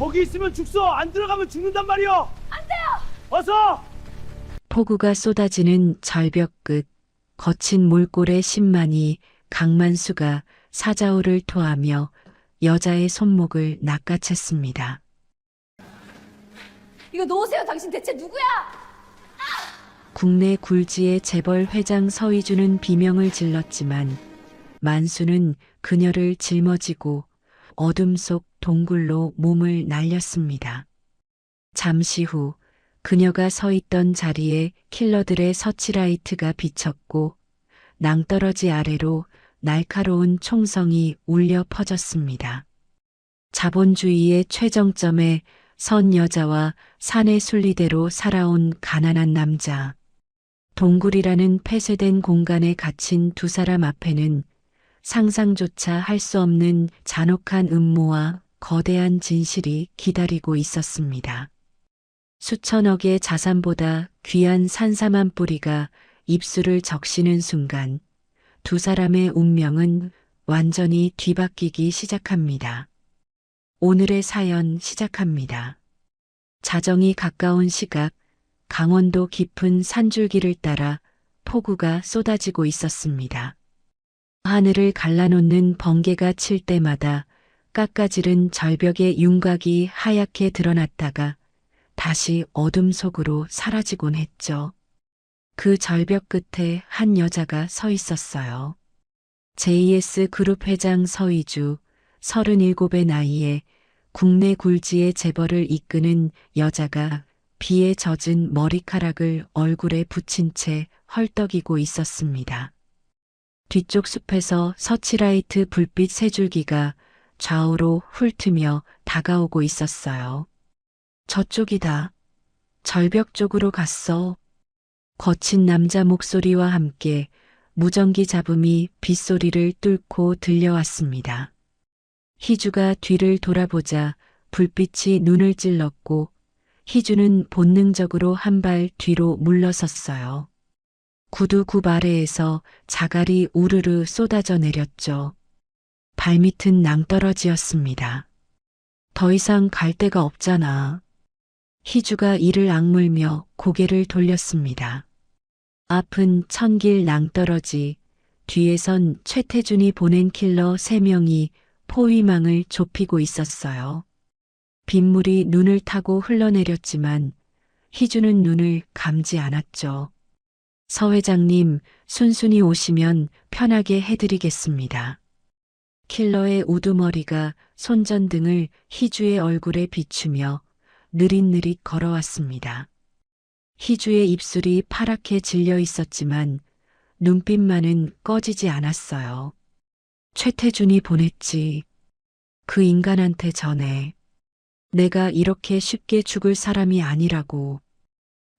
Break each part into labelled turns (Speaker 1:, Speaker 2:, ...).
Speaker 1: 거기 있으면 죽소. 안 들어가면 죽는단 말이오. 안 돼요. 어서.
Speaker 2: 폭우가 쏟아지는 절벽 끝 거친 몰골의 신만이 강만수가 사자우를 토하며 여자의 손목을 낚아챘습니다.
Speaker 3: 이거 놓으세요. 당신 대체 누구야?
Speaker 2: 국내 굴지의 재벌 회장 서희주는 비명을 질렀지만 만수는 그녀를 짊어지고 어둠 속 동굴로 몸을 날렸습니다. 잠시 후 그녀가 서 있던 자리에 킬러들의 서치라이트가 비쳤고 낭떠러지 아래로 날카로운 총성이 울려 퍼졌습니다. 자본주의의 최정점에 선 여자와 산의 순리대로 살아온 가난한 남자. 동굴이라는 폐쇄된 공간에 갇힌 두 사람 앞에는 상상조차 할 수 없는 잔혹한 음모와 거대한 진실이 기다리고 있었습니다. 수천억의 자산보다 귀한 산삼한 뿌리가 입술을 적시는 순간 두 사람의 운명은 완전히 뒤바뀌기 시작합니다. 오늘의 사연 시작합니다. 자정이 가까운 시각, 강원도 깊은 산줄기를 따라 폭우가 쏟아지고 있었습니다. 하늘을 갈라놓는 번개가 칠 때마다 깎아지른 절벽의 윤곽이 하얗게 드러났다가 다시 어둠 속으로 사라지곤 했죠. 그 절벽 끝에 한 여자가 서 있었어요. JS 그룹 회장 서희주, 37의 나이에 국내 굴지의 재벌을 이끄는 여자가 비에 젖은 머리카락을 얼굴에 붙인 채 헐떡이고 있었습니다. 뒤쪽 숲에서 서치라이트 불빛 세 줄기가 좌우로 훑으며 다가오고 있었어요. 저쪽이다. 절벽 쪽으로 갔어. 거친 남자 목소리와 함께 무전기 잡음이 빗소리를 뚫고 들려왔습니다. 희주가 뒤를 돌아보자 불빛이 눈을 찔렀고 희주는 본능적으로 한 발 뒤로 물러섰어요. 구두 굽 아래에서 자갈이 우르르 쏟아져 내렸죠. 발밑은 낭떠러지였습니다. 더 이상 갈 데가 없잖아. 희주가 이를 악물며 고개를 돌렸습니다. 앞은 천길 낭떠러지, 뒤에선 최태준이 보낸 킬러 3명이 포위망을 좁히고 있었어요. 빗물이 눈을 타고 흘러내렸지만 희주는 눈을 감지 않았죠. 서 회장님, 순순히 오시면 편하게 해드리겠습니다. 킬러의 우두머리가 손전등을 희주의 얼굴에 비추며 느릿느릿 걸어왔습니다. 희주의 입술이 파랗게 질려 있었지만 눈빛만은 꺼지지 않았어요. 최태준이 보냈지. 그 인간한테 전해. 내가 이렇게 쉽게 죽을 사람이 아니라고.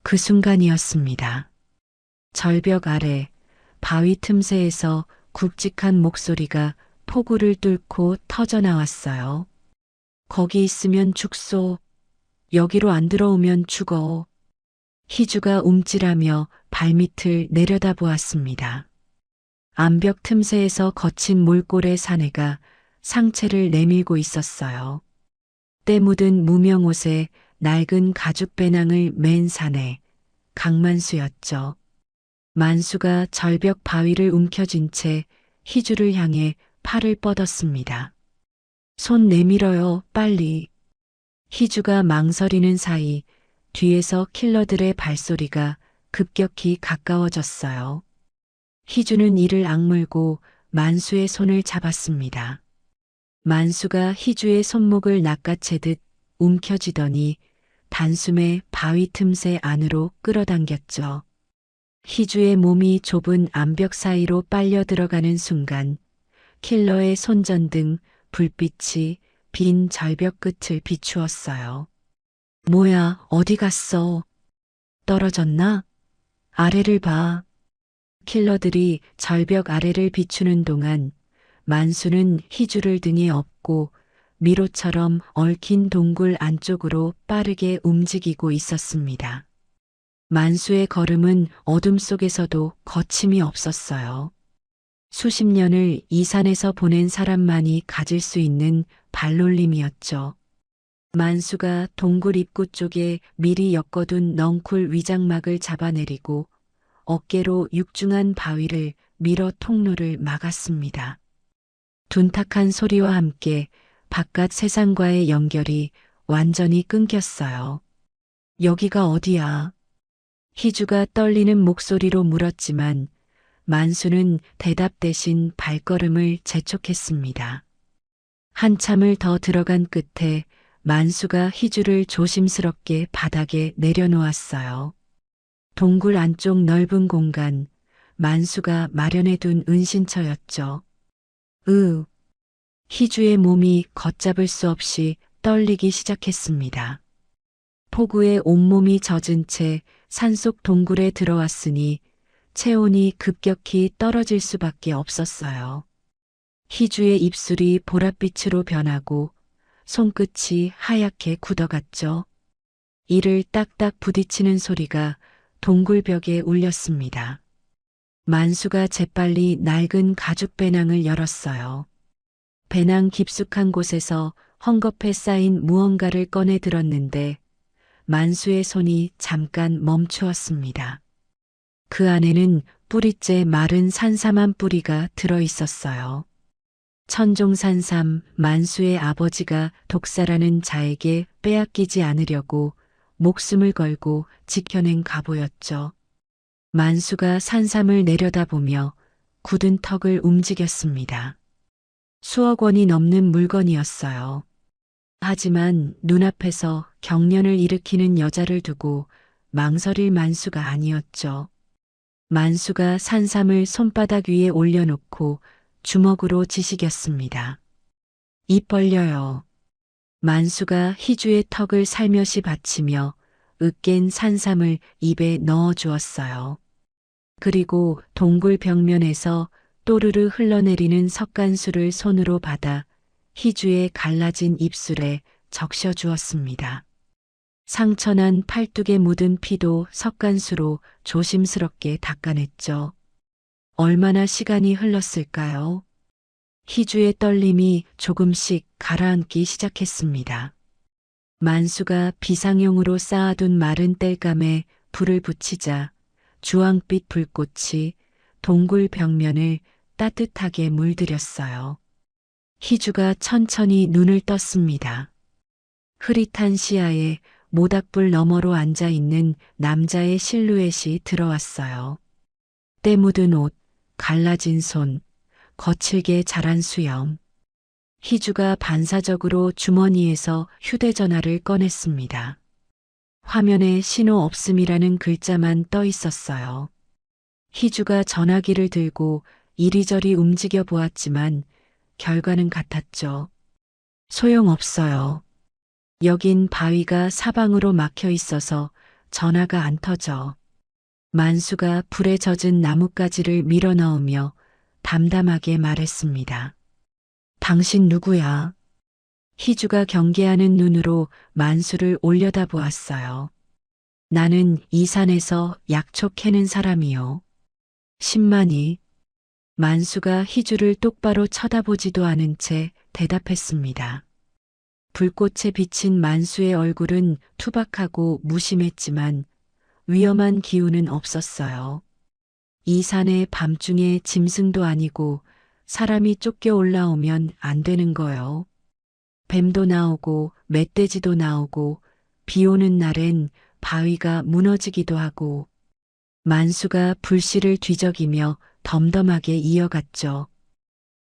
Speaker 2: 그 순간이었습니다. 절벽 아래 바위 틈새에서 굵직한 목소리가 폭우를 뚫고 터져나왔어요. 거기 있으면 죽소. 여기로 안 들어오면 죽어. 희주가 움찔하며 발밑을 내려다보았습니다. 암벽 틈새에서 거친 몰골의 사내가 상체를 내밀고 있었어요. 때 묻은 무명옷에 낡은 가죽 배낭을 맨 사내, 강만수였죠. 만수가 절벽 바위를 움켜쥔 채 희주를 향해 팔을 뻗었습니다. 손 내밀어요, 빨리. 희주가 망설이는 사이 뒤에서 킬러들의 발소리가 급격히 가까워졌어요. 희주는 이를 악물고 만수의 손을 잡았습니다. 만수가 희주의 손목을 낚아채듯 움켜쥐더니 단숨에 바위 틈새 안으로 끌어당겼죠. 희주의 몸이 좁은 암벽 사이로 빨려 들어가는 순간 킬러의 손전등 불빛이 빈 절벽 끝을 비추었어요. 뭐야, 어디 갔어? 떨어졌나? 아래를 봐. 킬러들이 절벽 아래를 비추는 동안 만수는 희주를 등에 업고 미로처럼 얽힌 동굴 안쪽으로 빠르게 움직이고 있었습니다. 만수의 걸음은 어둠 속에서도 거침이 없었어요. 수십 년을 이 산에서 보낸 사람만이 가질 수 있는 발놀림이었죠. 만수가 동굴 입구 쪽에 미리 엮어둔 넝쿨 위장막을 잡아내리고 어깨로 육중한 바위를 밀어 통로를 막았습니다. 둔탁한 소리와 함께 바깥 세상과의 연결이 완전히 끊겼어요. 여기가 어디야? 희주가 떨리는 목소리로 물었지만 만수는 대답 대신 발걸음을 재촉했습니다. 한참을 더 들어간 끝에 만수가 희주를 조심스럽게 바닥에 내려놓았어요. 동굴 안쪽 넓은 공간, 만수가 마련해둔 은신처였죠. 희주의 몸이 걷잡을 수 없이 떨리기 시작했습니다. 폭우에 온몸이 젖은 채 산속 동굴에 들어왔으니 체온이 급격히 떨어질 수밖에 없었어요. 희주의 입술이 보랏빛으로 변하고 손끝이 하얗게 굳어갔죠. 이를 딱딱 부딪히는 소리가 동굴벽에 울렸습니다. 만수가 재빨리 낡은 가죽 배낭을 열었어요. 배낭 깊숙한 곳에서 헝겊에 쌓인 무언가를 꺼내 들었는데 만수의 손이 잠깐 멈추었습니다. 그 안에는 뿌리째 마른 산삼한 뿌리가 들어 있었어요. 천종산삼, 만수의 아버지가 독사라는 자에게 빼앗기지 않으려고 목숨을 걸고 지켜낸 갑오였죠. 만수가 산삼을 내려다보며 굳은 턱을 움직였습니다. 수억 원이 넘는 물건이었어요. 하지만 눈앞에서 경련을 일으키는 여자를 두고 망설일 만수가 아니었죠. 만수가 산삼을 손바닥 위에 올려놓고 주먹으로 지시겼습니다. 입 벌려요. 만수가 희주의 턱을 살며시 받치며 으깬 산삼을 입에 넣어 주었어요. 그리고 동굴 벽면에서 또르르 흘러내리는 석간수를 손으로 받아 희주의 갈라진 입술에 적셔 주었습니다. 상처난 팔뚝에 묻은 피도 석간수로 조심스럽게 닦아냈죠. 얼마나 시간이 흘렀을까요? 희주의 떨림이 조금씩 가라앉기 시작했습니다. 만수가 비상용으로 쌓아둔 마른 땔감에 불을 붙이자 주황빛 불꽃이 동굴 벽면을 따뜻하게 물들였어요. 희주가 천천히 눈을 떴습니다. 흐릿한 시야에 모닥불 너머로 앉아 있는 남자의 실루엣이 들어왔어요. 때 묻은 옷, 갈라진 손, 거칠게 자란 수염. 희주가 반사적으로 주머니에서 휴대전화를 꺼냈습니다. 화면에 신호 없음이라는 글자만 떠 있었어요. 희주가 전화기를 들고 이리저리 움직여 보았지만 결과는 같았죠. 소용없어요. 여긴 바위가 사방으로 막혀 있어서 전화가 안 터져. 만수가 불에 젖은 나뭇가지를 밀어 넣으며 담담하게 말했습니다. 당신 누구야? 희주가 경계하는 눈으로 만수를 올려다보았어요. 나는 이 산에서 약초 캐는 사람이요. 10만이. 만수가 희주를 똑바로 쳐다보지도 않은 채 대답했습니다. 불꽃에 비친 만수의 얼굴은 투박하고 무심했지만 위험한 기운은 없었어요. 이 산에 밤중에 짐승도 아니고 사람이 쫓겨 올라오면 안 되는 거요. 뱀도 나오고 멧돼지도 나오고 비 오는 날엔 바위가 무너지기도 하고. 만수가 불씨를 뒤적이며 덤덤하게 이어갔죠.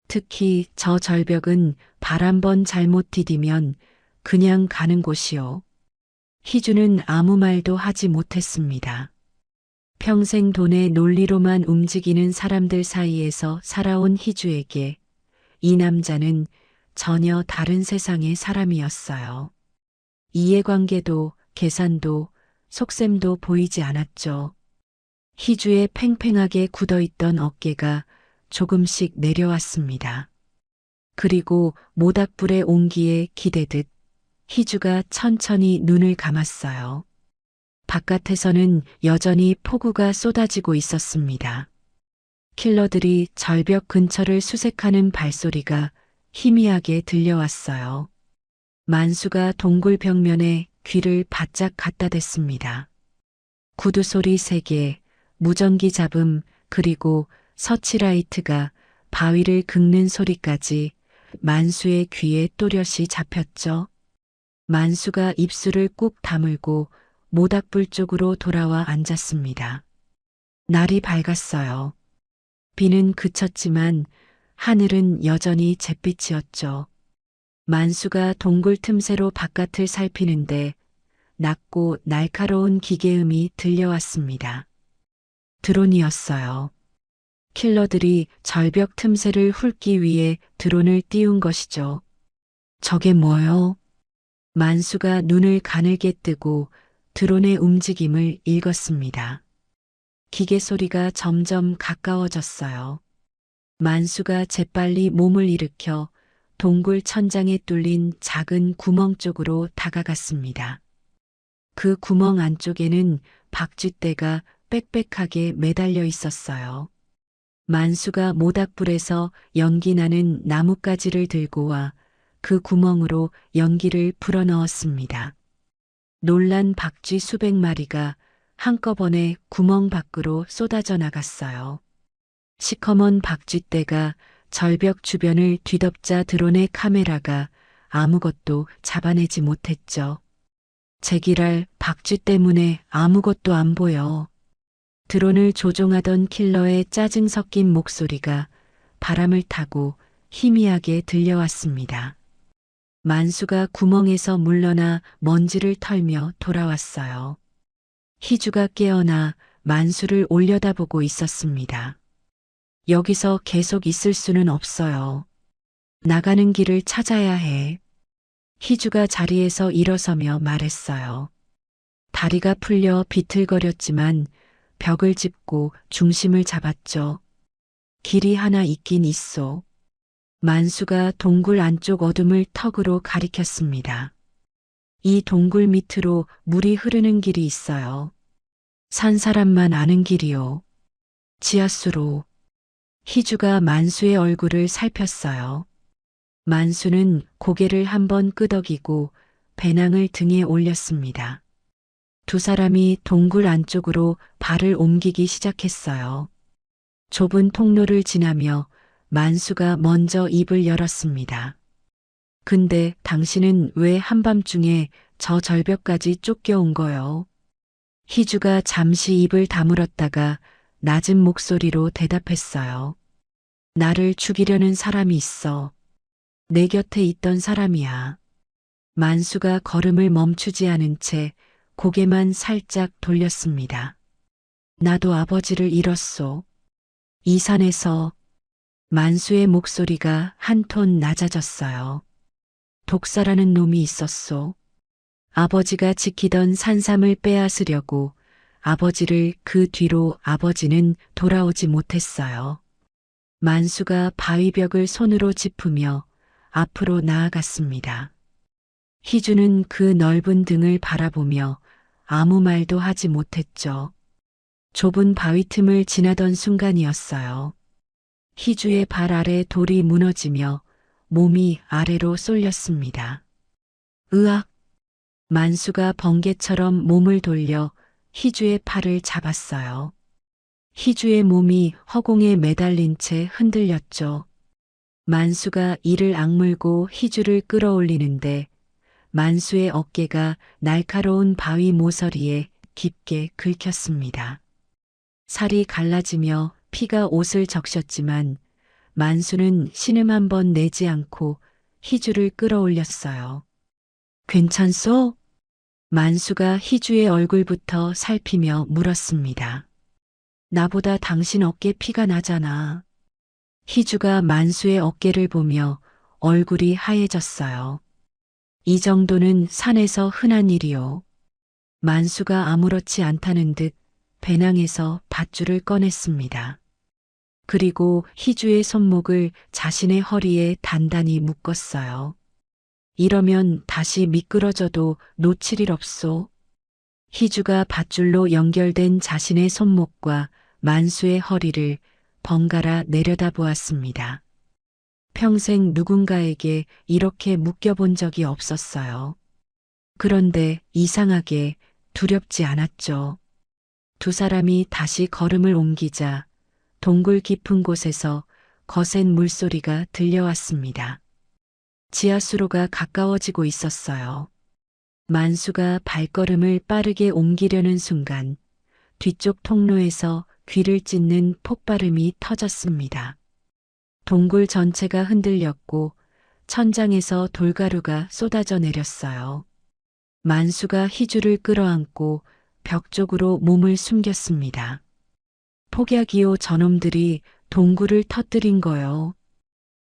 Speaker 2: 특히 저 절벽은 발 한 번 잘못 디디면 그냥 가는 곳이요. 희주는 아무 말도 하지 못했습니다. 평생 돈의 논리로만 움직이는 사람들 사이에서 살아온 희주에게 이 남자는 전혀 다른 세상의 사람이었어요. 이해관계도 계산도 속셈도 보이지 않았죠. 희주의 팽팽하게 굳어있던 어깨가 조금씩 내려왔습니다. 그리고 모닥불의 온기에 기대듯 희주가 천천히 눈을 감았어요. 바깥에서는 여전히 폭우가 쏟아지고 있었습니다. 킬러들이 절벽 근처를 수색하는 발소리가 희미하게 들려왔어요. 만수가 동굴 벽면에 귀를 바짝 갖다 댔습니다. 구두 소리 3개, 무전기 잡음, 그리고 서치라이트가 바위를 긁는 소리까지 만수의 귀에 또렷이 잡혔죠. 만수가 입술을 꾹 다물고 모닥불 쪽으로 돌아와 앉았습니다. 날이 밝았어요. 비는 그쳤지만 하늘은 여전히 잿빛이었죠. 만수가 동굴 틈새로 바깥을 살피는데 낮고 날카로운 기계음이 들려왔습니다. 드론이었어요. 킬러들이 절벽 틈새를 훑기 위해 드론을 띄운 것이죠. 저게 뭐요? 만수가 눈을 가늘게 뜨고 드론의 움직임을 읽었습니다. 기계 소리가 점점 가까워졌어요. 만수가 재빨리 몸을 일으켜 동굴 천장에 뚫린 작은 구멍 쪽으로 다가갔습니다. 그 구멍 안쪽에는 박쥐떼가 빽빽하게 매달려 있었어요. 만수가 모닥불에서 연기 나는 나뭇가지를 들고 와 그 구멍으로 연기를 불어넣었습니다. 놀란 박쥐 수백 마리가 한꺼번에 구멍 밖으로 쏟아져 나갔어요. 시커먼 박쥐떼가 절벽 주변을 뒤덮자 드론의 카메라가 아무것도 잡아내지 못했죠. 제기랄 박쥐 때문에 아무것도 안 보여. 드론을 조종하던 킬러의 짜증 섞인 목소리가 바람을 타고 희미하게 들려왔습니다. 만수가 구멍에서 물러나 먼지를 털며 돌아왔어요. 희주가 깨어나 만수를 올려다보고 있었습니다. 여기서 계속 있을 수는 없어요. 나가는 길을 찾아야 해. 희주가 자리에서 일어서며 말했어요. 다리가 풀려 비틀거렸지만 벽을 짚고 중심을 잡았죠. 길이 하나 있긴 있어. 만수가 동굴 안쪽 어둠을 턱으로 가리켰습니다. 이 동굴 밑으로 물이 흐르는 길이 있어요. 산 사람만 아는 길이요. 지하수로. 희주가 만수의 얼굴을 살폈어요. 만수는 고개를 한번 끄덕이고 배낭을 등에 올렸습니다. 두 사람이 동굴 안쪽으로 발을 옮기기 시작했어요. 좁은 통로를 지나며 만수가 먼저 입을 열었습니다. 근데 당신은 왜 한밤중에 저 절벽까지 쫓겨온 거요? 희주가 잠시 입을 다물었다가 낮은 목소리로 대답했어요. 나를 죽이려는 사람이 있어. 내 곁에 있던 사람이야. 만수가 걸음을 멈추지 않은 채 고개만 살짝 돌렸습니다. 나도 아버지를 잃었소. 이 산에서. 만수의 목소리가 한 톤 낮아졌어요. 독사라는 놈이 있었소. 아버지가 지키던 산삼을 빼앗으려고 아버지를 그 뒤로 아버지는 돌아오지 못했어요. 만수가 바위벽을 손으로 짚으며 앞으로 나아갔습니다. 희주는 그 넓은 등을 바라보며 아무 말도 하지 못했죠. 좁은 바위 틈을 지나던 순간이었어요. 희주의 발 아래 돌이 무너지며 몸이 아래로 쏠렸습니다. 으악! 만수가 번개처럼 몸을 돌려 희주의 팔을 잡았어요. 희주의 몸이 허공에 매달린 채 흔들렸죠. 만수가 이를 악물고 희주를 끌어올리는데 만수의 어깨가 날카로운 바위 모서리에 깊게 긁혔습니다. 살이 갈라지며 피가 옷을 적셨지만 만수는 신음 한 번 내지 않고 희주를 끌어올렸어요. 괜찮소? 만수가 희주의 얼굴부터 살피며 물었습니다. 나보다 당신 어깨 피가 나잖아. 희주가 만수의 어깨를 보며 얼굴이 하얘졌어요. 이 정도는 산에서 흔한 일이요. 만수가 아무렇지 않다는 듯 배낭에서 밧줄을 꺼냈습니다. 그리고 희주의 손목을 자신의 허리에 단단히 묶었어요. 이러면 다시 미끄러져도 놓칠 일 없소. 희주가 밧줄로 연결된 자신의 손목과 만수의 허리를 번갈아 내려다보았습니다. 평생 누군가에게 이렇게 묶여본 적이 없었어요. 그런데 이상하게 두렵지 않았죠. 두 사람이 다시 걸음을 옮기자 동굴 깊은 곳에서 거센 물소리가 들려왔습니다. 지하수로가 가까워지고 있었어요. 만수가 발걸음을 빠르게 옮기려는 순간 뒤쪽 통로에서 귀를 찢는 폭발음이 터졌습니다. 동굴 전체가 흔들렸고 천장에서 돌가루가 쏟아져 내렸어요. 만수가 희주를 끌어안고 벽 쪽으로 몸을 숨겼습니다. 폭약이요 저놈들이 동굴을 터뜨린 거요.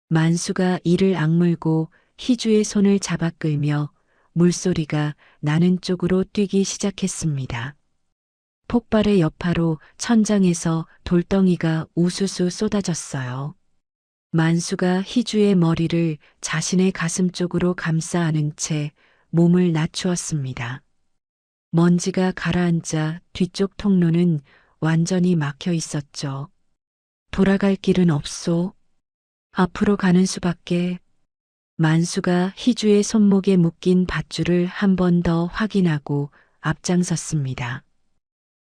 Speaker 2: 만수가 이를 악물고 희주의 손을 잡아 끌며 물소리가 나는 쪽으로 뛰기 시작했습니다. 폭발의 여파로 천장에서 돌덩이가 우수수 쏟아졌어요. 만수가 희주의 머리를 자신의 가슴 쪽으로 감싸 안은 채 몸을 낮추었습니다. 먼지가 가라앉자 뒤쪽 통로는 완전히 막혀 있었죠. 돌아갈 길은 없소. 앞으로 가는 수밖에. 만수가 희주의 손목에 묶인 밧줄을 한 번 더 확인하고 앞장섰습니다.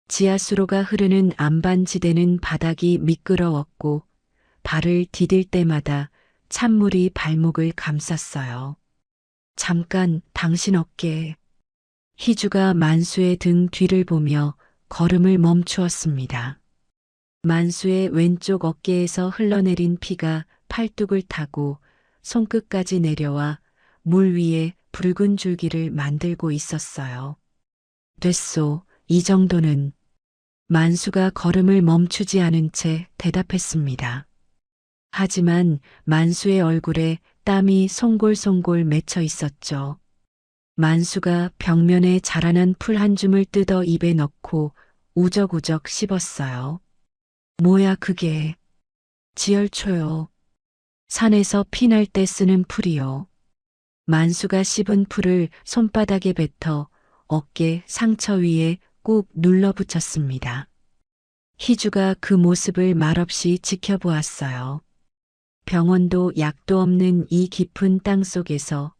Speaker 2: 지하수로가 흐르는 안반지대는 바닥이 미끄러웠고 발을 디딜 때마다 찬물이 발목을 감쌌어요. 잠깐 당신 어깨에. 희주가 만수의 등 뒤를 보며 걸음을 멈추었습니다. 만수의 왼쪽 어깨에서 흘러내린 피가 팔뚝을 타고 손끝까지 내려와 물 위에 붉은 줄기를 만들고 있었어요. 됐소, 이 정도는. 만수가 걸음을 멈추지 않은 채 대답했습니다. 하지만 만수의 얼굴에 땀이 송골송골 맺혀 있었죠. 만수가 벽면에 자라난 풀 한 줌을 뜯어 입에 넣고 우적우적 씹었어요. 뭐야 그게. 지열초요. 산에서 피날 때 쓰는 풀이요. 만수가 씹은 풀을 손바닥에 뱉어 어깨 상처 위에 꾹 눌러붙였습니다. 희주가 그 모습을 말없이 지켜보았어요. 병원도 약도 없는 이 깊은 땅 속에서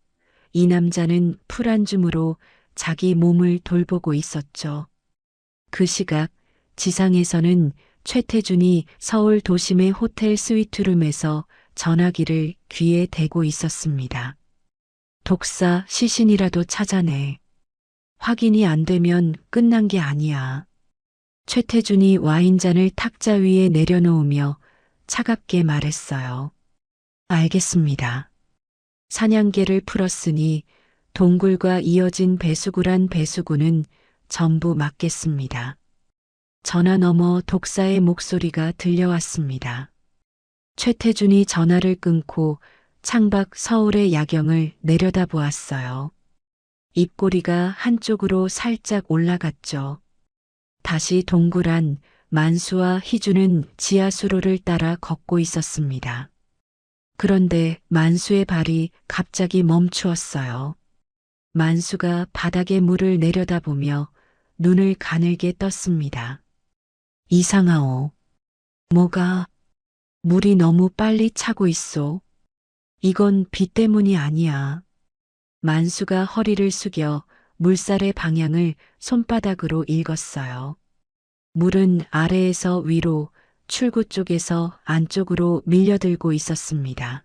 Speaker 2: 이 남자는 풀 한 줌으로 자기 몸을 돌보고 있었죠. 그 시각 지상에서는 최태준이 서울 도심의 호텔 스위트룸에서 전화기를 귀에 대고 있었습니다. 독사 시신이라도 찾아내. 확인이 안 되면 끝난 게 아니야. 최태준이 와인잔을 탁자 위에 내려놓으며 차갑게 말했어요. 알겠습니다. 사냥개를 풀었으니 동굴과 이어진 배수구란 배수구는 전부 막겠습니다. 전화 너머 독사의 목소리가 들려왔습니다. 최태준이 전화를 끊고 창밖 서울의 야경을 내려다보았어요. 입꼬리가 한쪽으로 살짝 올라갔죠. 다시 동굴 안 만수와 희주는 지하수로를 따라 걷고 있었습니다. 그런데 만수의 발이 갑자기 멈추었어요. 만수가 바닥에 물을 내려다보며 눈을 가늘게 떴습니다. 이상하오. 뭐가? 물이 너무 빨리 차고 있어. 이건 비 때문이 아니야. 만수가 허리를 숙여 물살의 방향을 손바닥으로 읽었어요. 물은 아래에서 위로, 출구 쪽에서 안쪽으로 밀려들고 있었습니다.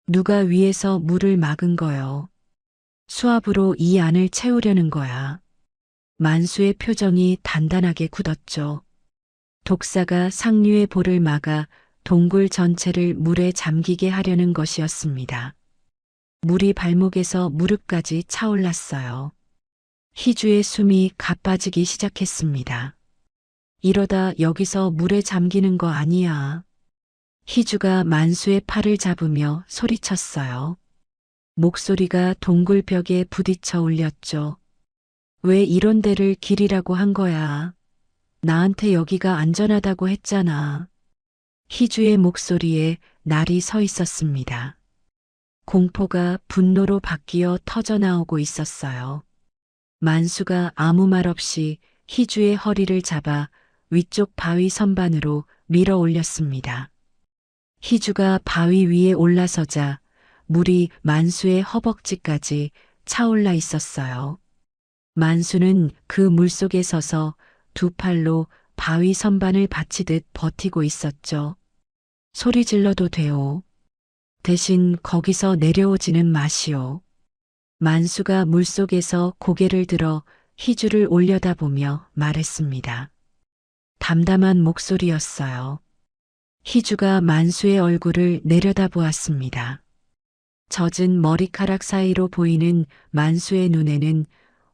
Speaker 2: 누가 위에서 물을 막은 거요. 수압으로 이 안을 채우려는 거야. 만수의 표정이 단단하게 굳었죠. 독사가 상류의 볼을 막아 동굴 전체를 물에 잠기게 하려는 것이었습니다. 물이 발목에서 무릎까지 차올랐어요. 희주의 숨이 가빠지기 시작했습니다. 이러다 여기서 물에 잠기는 거 아니야. 희주가 만수의 팔을 잡으며 소리쳤어요. 목소리가 동굴 벽에 부딪혀 울렸죠. 왜 이런 데를 길이라고 한 거야? 나한테 여기가 안전하다고 했잖아. 희주의 목소리에 날이 서 있었습니다. 공포가 분노로 바뀌어 터져나오고 있었어요. 만수가 아무 말 없이 희주의 허리를 잡아 위쪽 바위 선반으로 밀어 올렸습니다. 희주가 바위 위에 올라서자 물이 만수의 허벅지까지 차올라 있었어요. 만수는 그 물속에 서서 두 팔로 바위 선반을 받치듯 버티고 있었죠. 소리 질러도 돼요. 대신 거기서 내려오지는 마시오. 만수가 물속에서 고개를 들어 희주를 올려다보며 말했습니다. 담담한 목소리였어요. 희주가 만수의 얼굴을 내려다보았습니다. 젖은 머리카락 사이로 보이는 만수의 눈에는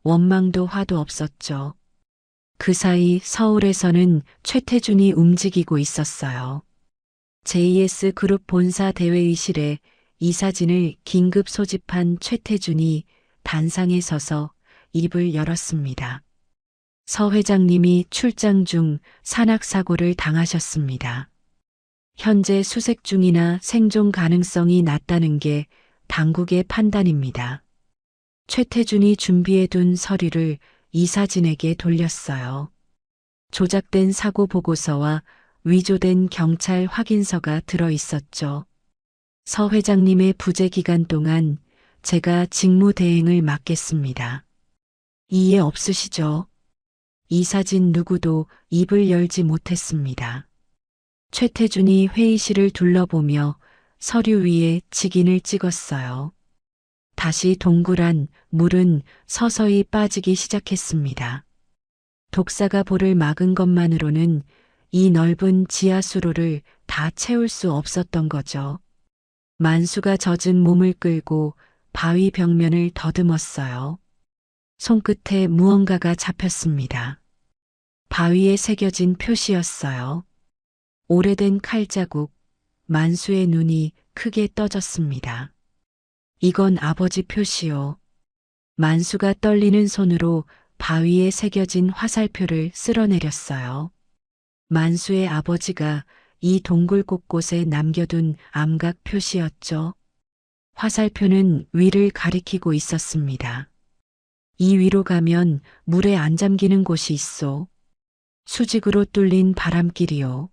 Speaker 2: 원망도 화도 없었죠. 그 사이 서울에서는 최태준이 움직이고 있었어요. JS 그룹 본사 대회의실에 이 사진을 긴급 소집한 최태준이 단상에 서서 입을 열었습니다. 서 회장님이 출장 중 산악사고를 당하셨습니다. 현재 수색 중이나 생존 가능성이 낮다는 게 당국의 판단입니다. 최태준이 준비해둔 서류를 이사진에게 돌렸어요. 조작된 사고 보고서와 위조된 경찰 확인서가 들어 있었죠. 서 회장님의 부재 기간 동안 제가 직무 대행을 맡겠습니다. 이해 없으시죠? 이사진 누구도 입을 열지 못했습니다. 최태준이 회의실을 둘러보며 서류 위에 직인을 찍었어요. 다시 동그란 물은 서서히 빠지기 시작했습니다. 독사가 볼을 막은 것만으로는 이 넓은 지하수로를 다 채울 수 없었던 거죠. 만수가 젖은 몸을 끌고 바위 벽면을 더듬었어요. 손끝에 무언가가 잡혔습니다. 바위에 새겨진 표시였어요. 오래된 칼자국, 만수의 눈이 크게 떠졌습니다. 이건 아버지 표시요. 만수가 떨리는 손으로 바위에 새겨진 화살표를 쓸어내렸어요. 만수의 아버지가 이 동굴 곳곳에 남겨둔 암각 표시였죠. 화살표는 위를 가리키고 있었습니다. 이 위로 가면 물에 안 잠기는 곳이 있소. 수직으로 뚫린 바람길이요.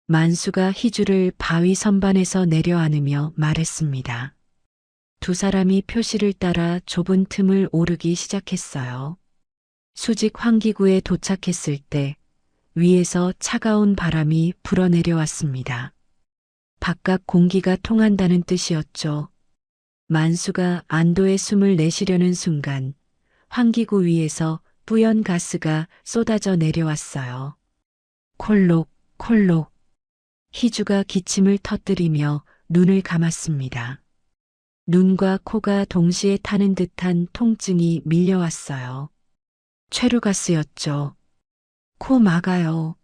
Speaker 2: 만수가 희주를 바위 선반에서 내려안으며 말했습니다. 두 사람이 표시를 따라 좁은 틈을 오르기 시작했어요. 수직 환기구에 도착했을 때 위에서 차가운 바람이 불어내려왔습니다. 바깥 공기가 통한다는 뜻이었죠. 만수가 안도의 숨을 내쉬려는 순간 환기구 위에서 뿌연 가스가 쏟아져 내려왔어요. 콜록, 콜록. 희주가 기침을 터뜨리며 눈을 감았습니다. 눈과 코가 동시에 타는 듯한 통증이 밀려왔어요. 최루가스였죠. 코 막아요.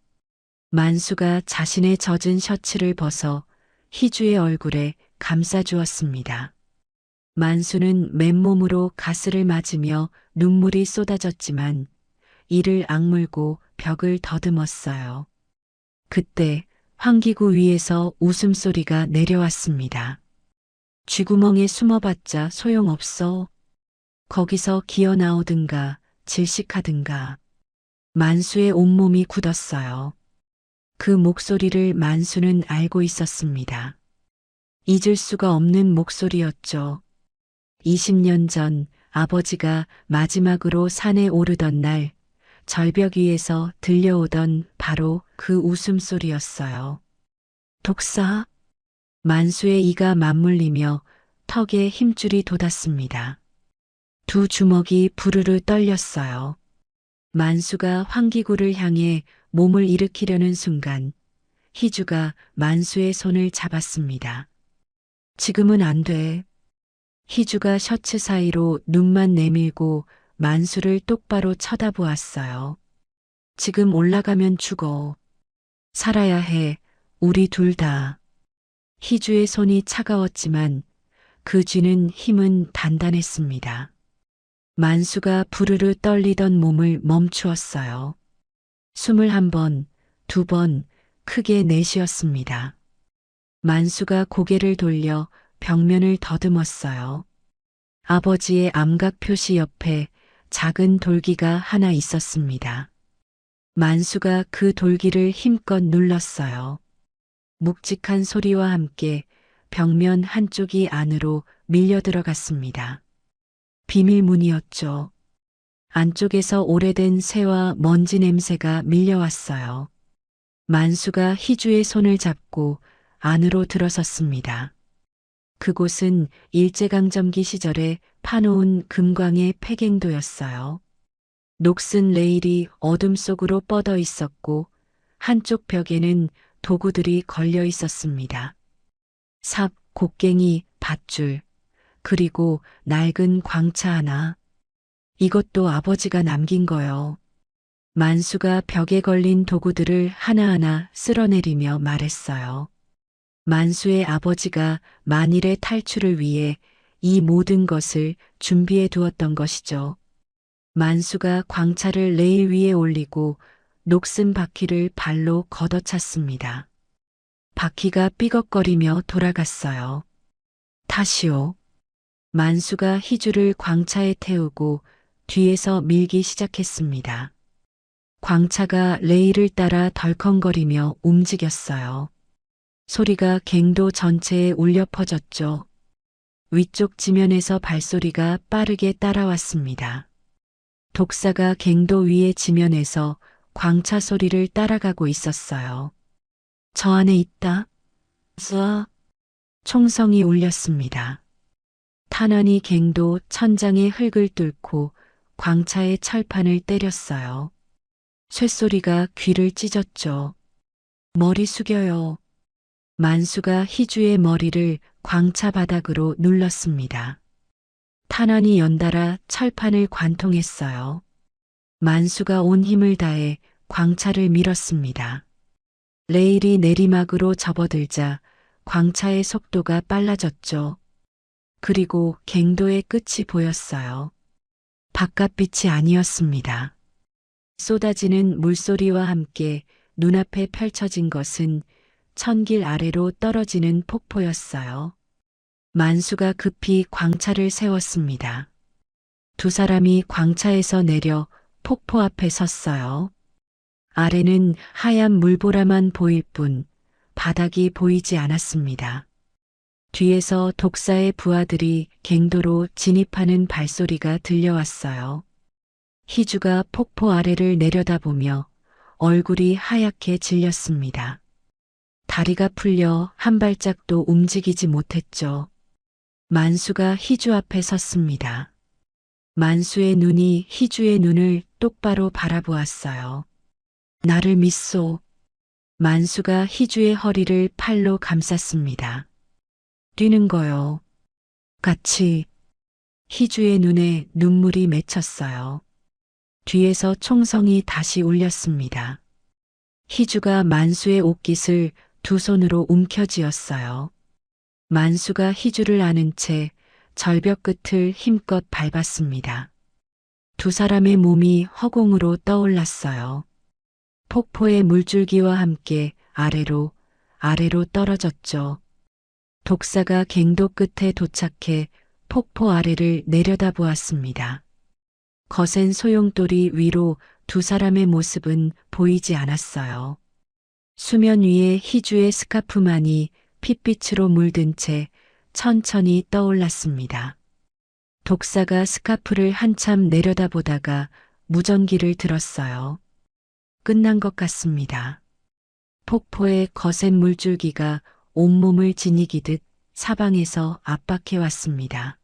Speaker 2: 만수가 자신의 젖은 셔츠를 벗어 희주의 얼굴에 감싸주었습니다. 만수는 맨몸으로 가스를 맞으며 눈물이 쏟아졌지만 이를 악물고 벽을 더듬었어요. 그때 환기구 위에서 웃음소리가 내려왔습니다. 쥐구멍에 숨어봤자 소용없어. 거기서 기어 나오든가 질식하든가. 만수의 온몸이 굳었어요. 그 목소리를 만수는 알고 있었습니다. 잊을 수가 없는 목소리였죠. 20년 전 아버지가 마지막으로 산에 오르던 날 절벽 위에서 들려오던 바로 그 웃음소리였어요. 독사? 만수의 이가 맞물리며 턱에 힘줄이 돋았습니다. 두 주먹이 부르르 떨렸어요. 만수가 환기구를 향해 몸을 일으키려는 순간 희주가 만수의 손을 잡았습니다. 지금은 안 돼. 희주가 셔츠 사이로 눈만 내밀고 만수를 똑바로 쳐다보았어요. 지금 올라가면 죽어. 살아야 해. 우리 둘 다. 희주의 손이 차가웠지만 그 쥐는 힘은 단단했습니다. 만수가 부르르 떨리던 몸을 멈추었어요. 숨을 한 번, 두 번 크게 내쉬었습니다. 만수가 고개를 돌려 벽면을 더듬었어요. 아버지의 암각 표시 옆에 작은 돌기가 하나 있었습니다. 만수가 그 돌기를 힘껏 눌렀어요. 묵직한 소리와 함께 벽면 한쪽이 안으로 밀려 들어갔습니다. 비밀문이었죠. 안쪽에서 오래된 쇠와 먼지 냄새가 밀려왔어요. 만수가 희주의 손을 잡고 안으로 들어섰습니다. 그곳은 일제강점기 시절에 파놓은 금광의 폐갱도였어요. 녹슨 레일이 어둠 속으로 뻗어 있었고 한쪽 벽에는 도구들이 걸려 있었습니다. 삽, 곡괭이, 밧줄, 그리고 낡은 광차 하나. 이것도 아버지가 남긴 거요. 만수가 벽에 걸린 도구들을 하나하나 쓸어내리며 말했어요. 만수의 아버지가 만일의 탈출을 위해 이 모든 것을 준비해 두었던 것이죠. 만수가 광차를 레일 위에 올리고 녹슨 바퀴를 발로 걷어찼습니다. 바퀴가 삐걱거리며 돌아갔어요. 다시요. 만수가 희주를 광차에 태우고 뒤에서 밀기 시작했습니다. 광차가 레일을 따라 덜컹거리며 움직였어요. 소리가 갱도 전체에 울려 퍼졌죠. 위쪽 지면에서 발소리가 빠르게 따라왔습니다. 독사가 갱도 위의 지면에서 광차 소리를 따라가고 있었어요. 저 안에 있다. 총성이 울렸습니다. 탄환이 갱도 천장의 흙을 뚫고 광차의 철판을 때렸어요. 쇳소리가 귀를 찢었죠. 머리 숙여요. 만수가 희주의 머리를 광차 바닥으로 눌렀습니다. 탄환이 연달아 철판을 관통했어요. 만수가 온 힘을 다해 광차를 밀었습니다. 레일이 내리막으로 접어들자 광차의 속도가 빨라졌죠. 그리고 갱도의 끝이 보였어요. 바깥빛이 아니었습니다. 쏟아지는 물소리와 함께 눈앞에 펼쳐진 것은 천길 아래로 떨어지는 폭포였어요. 만수가 급히 광차를 세웠습니다. 두 사람이 광차에서 내려 폭포 앞에 섰어요. 아래는 하얀 물보라만 보일 뿐 바닥이 보이지 않았습니다. 뒤에서 독사의 부하들이 갱도로 진입하는 발소리가 들려왔어요. 희주가 폭포 아래를 내려다보며 얼굴이 하얗게 질렸습니다. 다리가 풀려 한 발짝도 움직이지 못했죠. 만수가 희주 앞에 섰습니다. 만수의 눈이 희주의 눈을 똑바로 바라보았어요. 나를 믿소. 만수가 희주의 허리를 팔로 감쌌습니다. 뛰는 거요. 같이. 희주의 눈에 눈물이 맺혔어요. 뒤에서 총성이 다시 울렸습니다. 희주가 만수의 옷깃을 두 손으로 움켜쥐었어요. 만수가 희주를 안은 채 절벽 끝을 힘껏 밟았습니다. 두 사람의 몸이 허공으로 떠올랐어요. 폭포의 물줄기와 함께 아래로 떨어졌죠. 독사가 갱도 끝에 도착해 폭포 아래를 내려다보았습니다. 거센 소용돌이 위로 두 사람의 모습은 보이지 않았어요. 수면 위에 희주의 스카프만이 핏빛으로 물든 채 천천히 떠올랐습니다. 독사가 스카프를 한참 내려다보다가 무전기를 들었어요. 끝난 것 같습니다. 폭포의 거센 물줄기가 온몸을 지니기듯 사방에서 압박해왔습니다.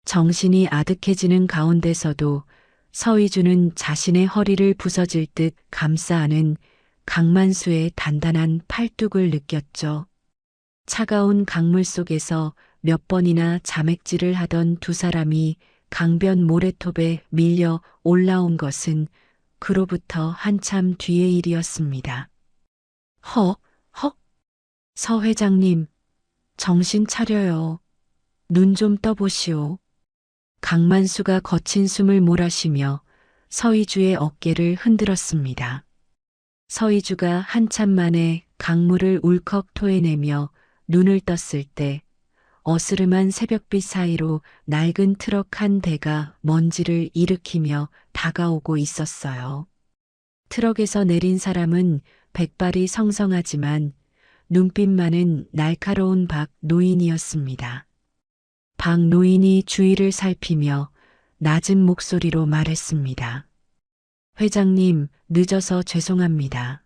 Speaker 2: 정신이 아득해지는 가운데서도 서희주는 자신의 허리를 부서질 듯 감싸 안은 강만수의 단단한 팔뚝을 느꼈죠. 차가운 강물 속에서 몇 번이나 자맥질을 하던 두 사람이 강변 모래톱에 밀려 올라온 것은 그로부터 한참 뒤의 일이었습니다. 헉. 서 회장님, 정신 차려요. 눈 좀 떠보시오. 강만수가 거친 숨을 몰아쉬며 서희주의 어깨를 흔들었습니다. 서희주가 한참 만에 강물을 울컥 토해내며 눈을 떴을 때 어스름한 새벽빛 사이로 낡은 트럭 한 대가 먼지를 일으키며 다가오고 있었어요. 트럭에서 내린 사람은 백발이 성성하지만 눈빛만은 날카로운 박 노인이었습니다. 박 노인이 주위를 살피며 낮은 목소리로 말했습니다. 회장님, 늦어서 죄송합니다.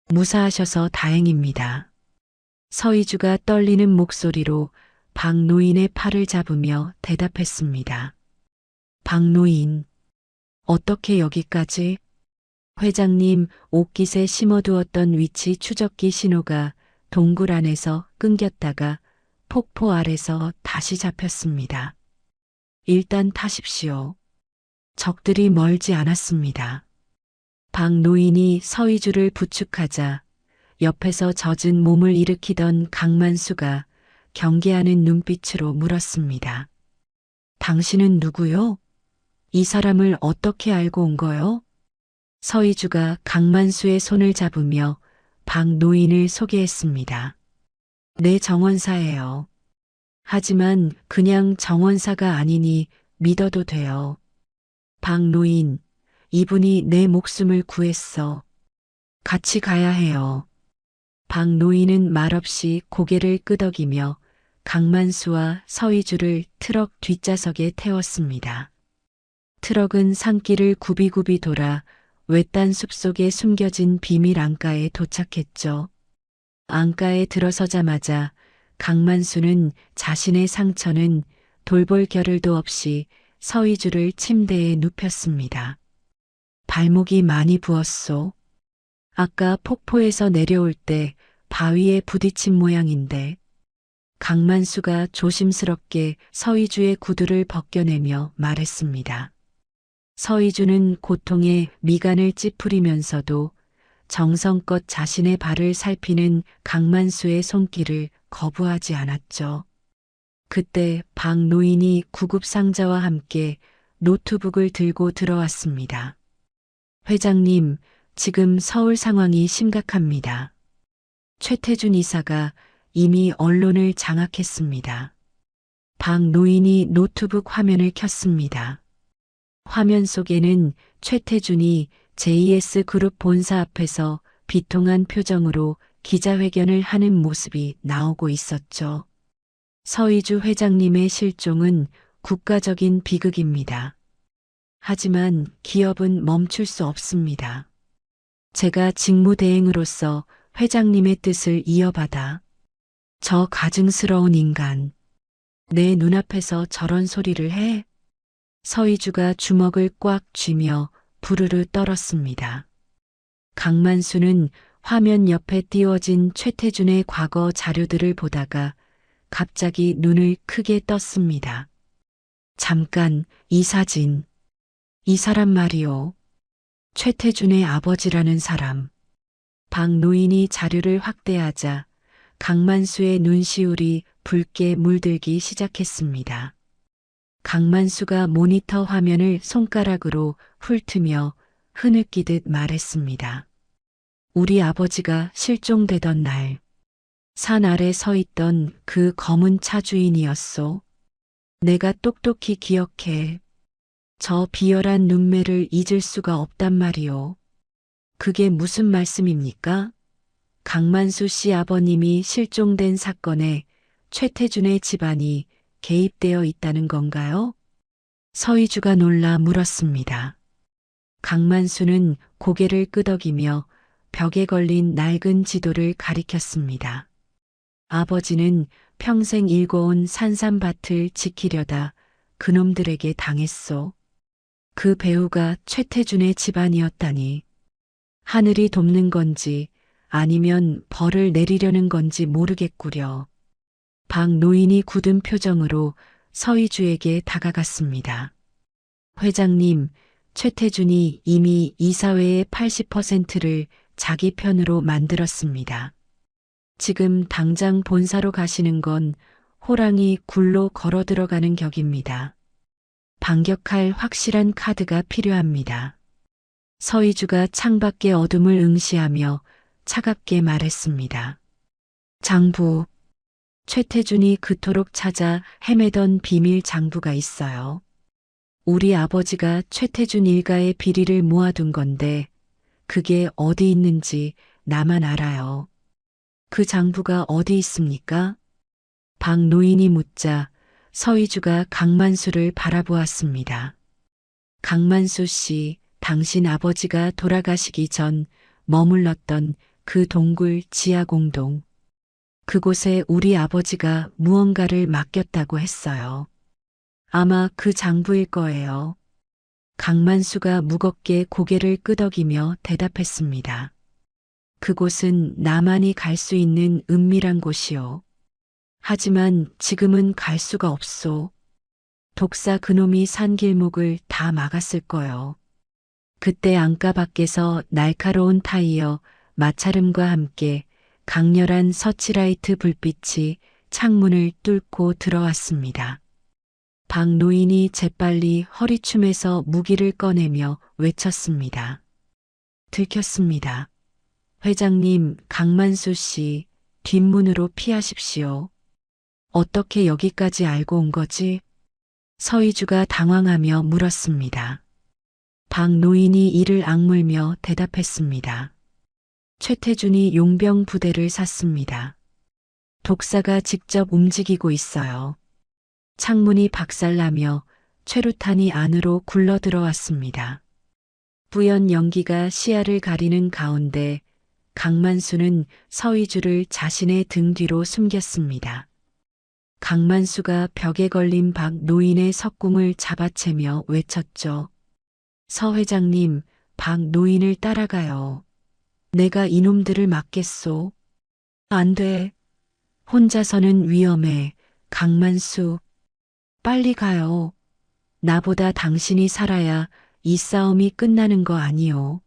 Speaker 2: 무사하셔서 다행입니다. 서희주가 떨리는 목소리로 박 노인의 팔을 잡으며 대답했습니다. 박 노인, 어떻게 여기까지? 회장님, 옷깃에 심어두었던 위치 추적기 신호가 동굴 안에서 끊겼다가 폭포 아래서 다시 잡혔습니다. 일단 타십시오. 적들이 멀지 않았습니다. 박 노인이 서희주를 부축하자 옆에서 젖은 몸을 일으키던 강만수가 경계하는 눈빛으로 물었습니다. 당신은 누구요? 이 사람을 어떻게 알고 온 거요? 서희주가 강만수의 손을 잡으며 박 노인을 소개했습니다. 내 정원사예요. 하지만 그냥 정원사가 아니니 믿어도 돼요. 박 노인, 이분이 내 목숨을 구했어. 같이 가야 해요. 박 노인은 말없이 고개를 끄덕이며 강만수와 서희주를 트럭 뒷좌석에 태웠습니다. 트럭은 산길을 굽이굽이 돌아 외딴 숲속에 숨겨진 비밀 안가에 도착했죠. 안가에 들어서자마자 강만수는 자신의 상처는 돌볼 겨를도 없이 서희주를 침대에 눕혔습니다. 발목이 많이 부었소. 아까 폭포에서 내려올 때 바위에 부딪힌 모양인데. 강만수가 조심스럽게 서희주의 구두를 벗겨내며 말했습니다. 서희주는 고통에 미간을 찌푸리면서도 정성껏 자신의 발을 살피는 강만수의 손길을 거부하지 않았죠. 그때 박 노인이 구급상자와 함께 노트북을 들고 들어왔습니다. 회장님, 지금 서울 상황이 심각합니다. 최태준 이사가 이미 언론을 장악했습니다. 박 노인이 노트북 화면을 켰습니다. 화면 속에는 최태준이 JS그룹 본사 앞에서 비통한 표정으로 기자회견을 하는 모습이 나오고 있었죠. 서희주 회장님의 실종은 국가적인 비극입니다. 하지만 기업은 멈출 수 없습니다. 제가 직무대행으로서 회장님의 뜻을 이어받아 저 가증스러운 인간, 내 눈앞에서 저런 소리를 해? 서희주가 주먹을 꽉 쥐며 부르르 떨었습니다. 강만수는 화면 옆에 띄워진 최태준의 과거 자료들을 보다가 갑자기 눈을 크게 떴습니다. 잠깐, 이 사진. 이 사람 말이오. 최태준의 아버지라는 사람. 박 노인이 자료를 확대하자 강만수의 눈시울이 붉게 물들기 시작했습니다. 강만수가 모니터 화면을 손가락으로 훑으며 흐느끼듯 말했습니다. 우리 아버지가 실종되던 날, 산 아래 서 있던 그 검은 차 주인이었소. 내가 똑똑히 기억해. 저 비열한 눈매를 잊을 수가 없단 말이오. 그게 무슨 말씀입니까? 강만수 씨 아버님이 실종된 사건에 최태준의 집안이 개입되어 있다는 건가요? 서희주가 놀라 물었습니다. 강만수는 고개를 끄덕이며 벽에 걸린 낡은 지도를 가리켰습니다. 아버지는 평생 일궈온 산삼밭을 지키려다 그놈들에게 당했소. 그 배우가 최태준의 집안이었다니. 하늘이 돕는 건지 아니면 벌을 내리려는 건지 모르겠구려. 박 노인이 굳은 표정으로 서희주에게 다가갔습니다. 회장님, 최태준이 이미 이사회의 80%를 자기 편으로 만들었습니다. 지금 당장 본사로 가시는 건 호랑이 굴로 걸어 들어가는 격입니다. 반격할 확실한 카드가 필요합니다. 서희주가 창밖의 어둠을 응시하며 차갑게 말했습니다. 장부, 최태준이 그토록 찾아 헤매던 비밀 장부가 있어요. 우리 아버지가 최태준 일가의 비리를 모아둔 건데 그게 어디 있는지 나만 알아요. 그 장부가 어디 있습니까? 박 노인이 묻자 서희주가 강만수를 바라보았습니다. 강만수 씨, 당신 아버지가 돌아가시기 전 머물렀던 그 동굴 지하 공동. 그곳에 우리 아버지가 무언가를 맡겼다고 했어요. 아마 그 장부일 거예요. 강만수가 무겁게 고개를 끄덕이며 대답했습니다. 그곳은 나만이 갈 수 있는 은밀한 곳이요. 하지만 지금은 갈 수가 없소. 독사 그놈이 산 길목을 다 막았을 거요. 그때 안가 밖에서 날카로운 타이어 마찰음과 함께 강렬한 서치라이트 불빛이 창문을 뚫고 들어왔습니다. 박 노인이 재빨리 허리춤에서 무기를 꺼내며 외쳤습니다. 들켰습니다. 회장님, 강만수 씨, 뒷문으로 피하십시오. 어떻게 여기까지 알고 온 거지? 서희주가 당황하며 물었습니다. 박 노인이 이를 악물며 대답했습니다. 최태준이 용병 부대를 샀습니다. 독사가 직접 움직이고 있어요. 창문이 박살나며 최루탄이 안으로 굴러 들어왔습니다. 뿌연 연기가 시야를 가리는 가운데 강만수는 서희주를 자신의 등 뒤로 숨겼습니다. 강만수가 벽에 걸린 박 노인의 석궁을 잡아채며 외쳤죠. 서 회장님, 박 노인을 따라가요. 내가 이놈들을 막겠소. 안 돼. 혼자서는 위험해. 강만수. 빨리 가요. 나보다 당신이 살아야 이 싸움이 끝나는 거 아니요.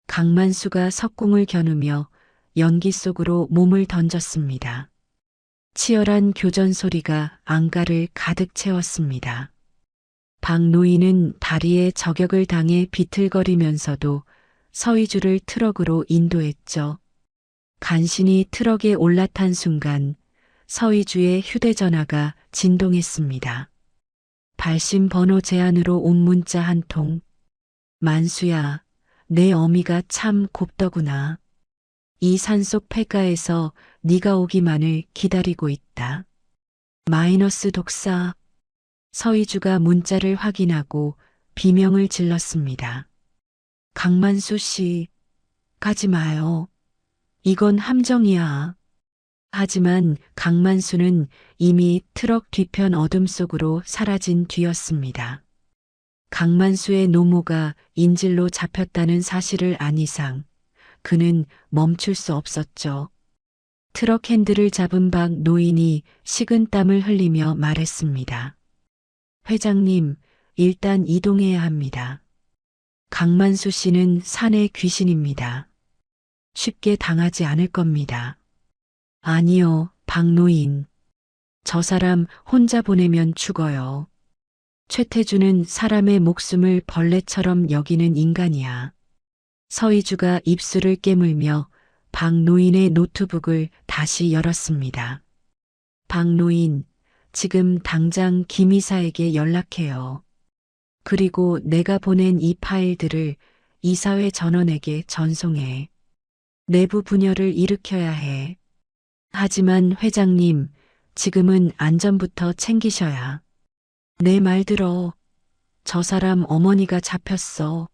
Speaker 2: 강만수가 석궁을 겨누며 연기 속으로 몸을 던졌습니다. 치열한 교전 소리가 안가를 가득 채웠습니다. 박 노인은 다리에 저격을 당해 비틀거리면서도 서희주를 트럭으로 인도했죠. 간신히 트럭에 올라탄 순간 서희주의 휴대전화가 진동했습니다. 발신 번호 제안으로 온 문자 한 통. 만수야, 내 어미가 참 곱더구나. 이 산속 폐가에서 네가 오기만을 기다리고 있다. 마이너스 독사. 서희주가 문자를 확인하고 비명을 질렀습니다. 강만수 씨, 가지 마요. 이건 함정이야. 하지만 강만수는 이미 트럭 뒤편 어둠 속으로 사라진 뒤였습니다. 강만수의 노모가 인질로 잡혔다는 사실을 안 이상 그는 멈출 수 없었죠. 트럭 핸들을 잡은 박 노인이 식은땀을 흘리며 말했습니다. 회장님, 일단 이동해야 합니다. 강만수 씨는 산의 귀신입니다. 쉽게 당하지 않을 겁니다. 아니요, 박노인. 저 사람 혼자 보내면 죽어요. 최태준은 사람의 목숨을 벌레처럼 여기는 인간이야. 서희주가 입술을 깨물며 박노인의 노트북을 다시 열었습니다. 박노인, 지금 당장 김 이사에게 연락해요. 그리고 내가 보낸 이 파일들을 이사회 전원에게 전송해. 내부 분열을 일으켜야 해. 하지만 회장님, 지금은 안전부터 챙기셔야. 내 말 들어. 저 사람 어머니가 잡혔어.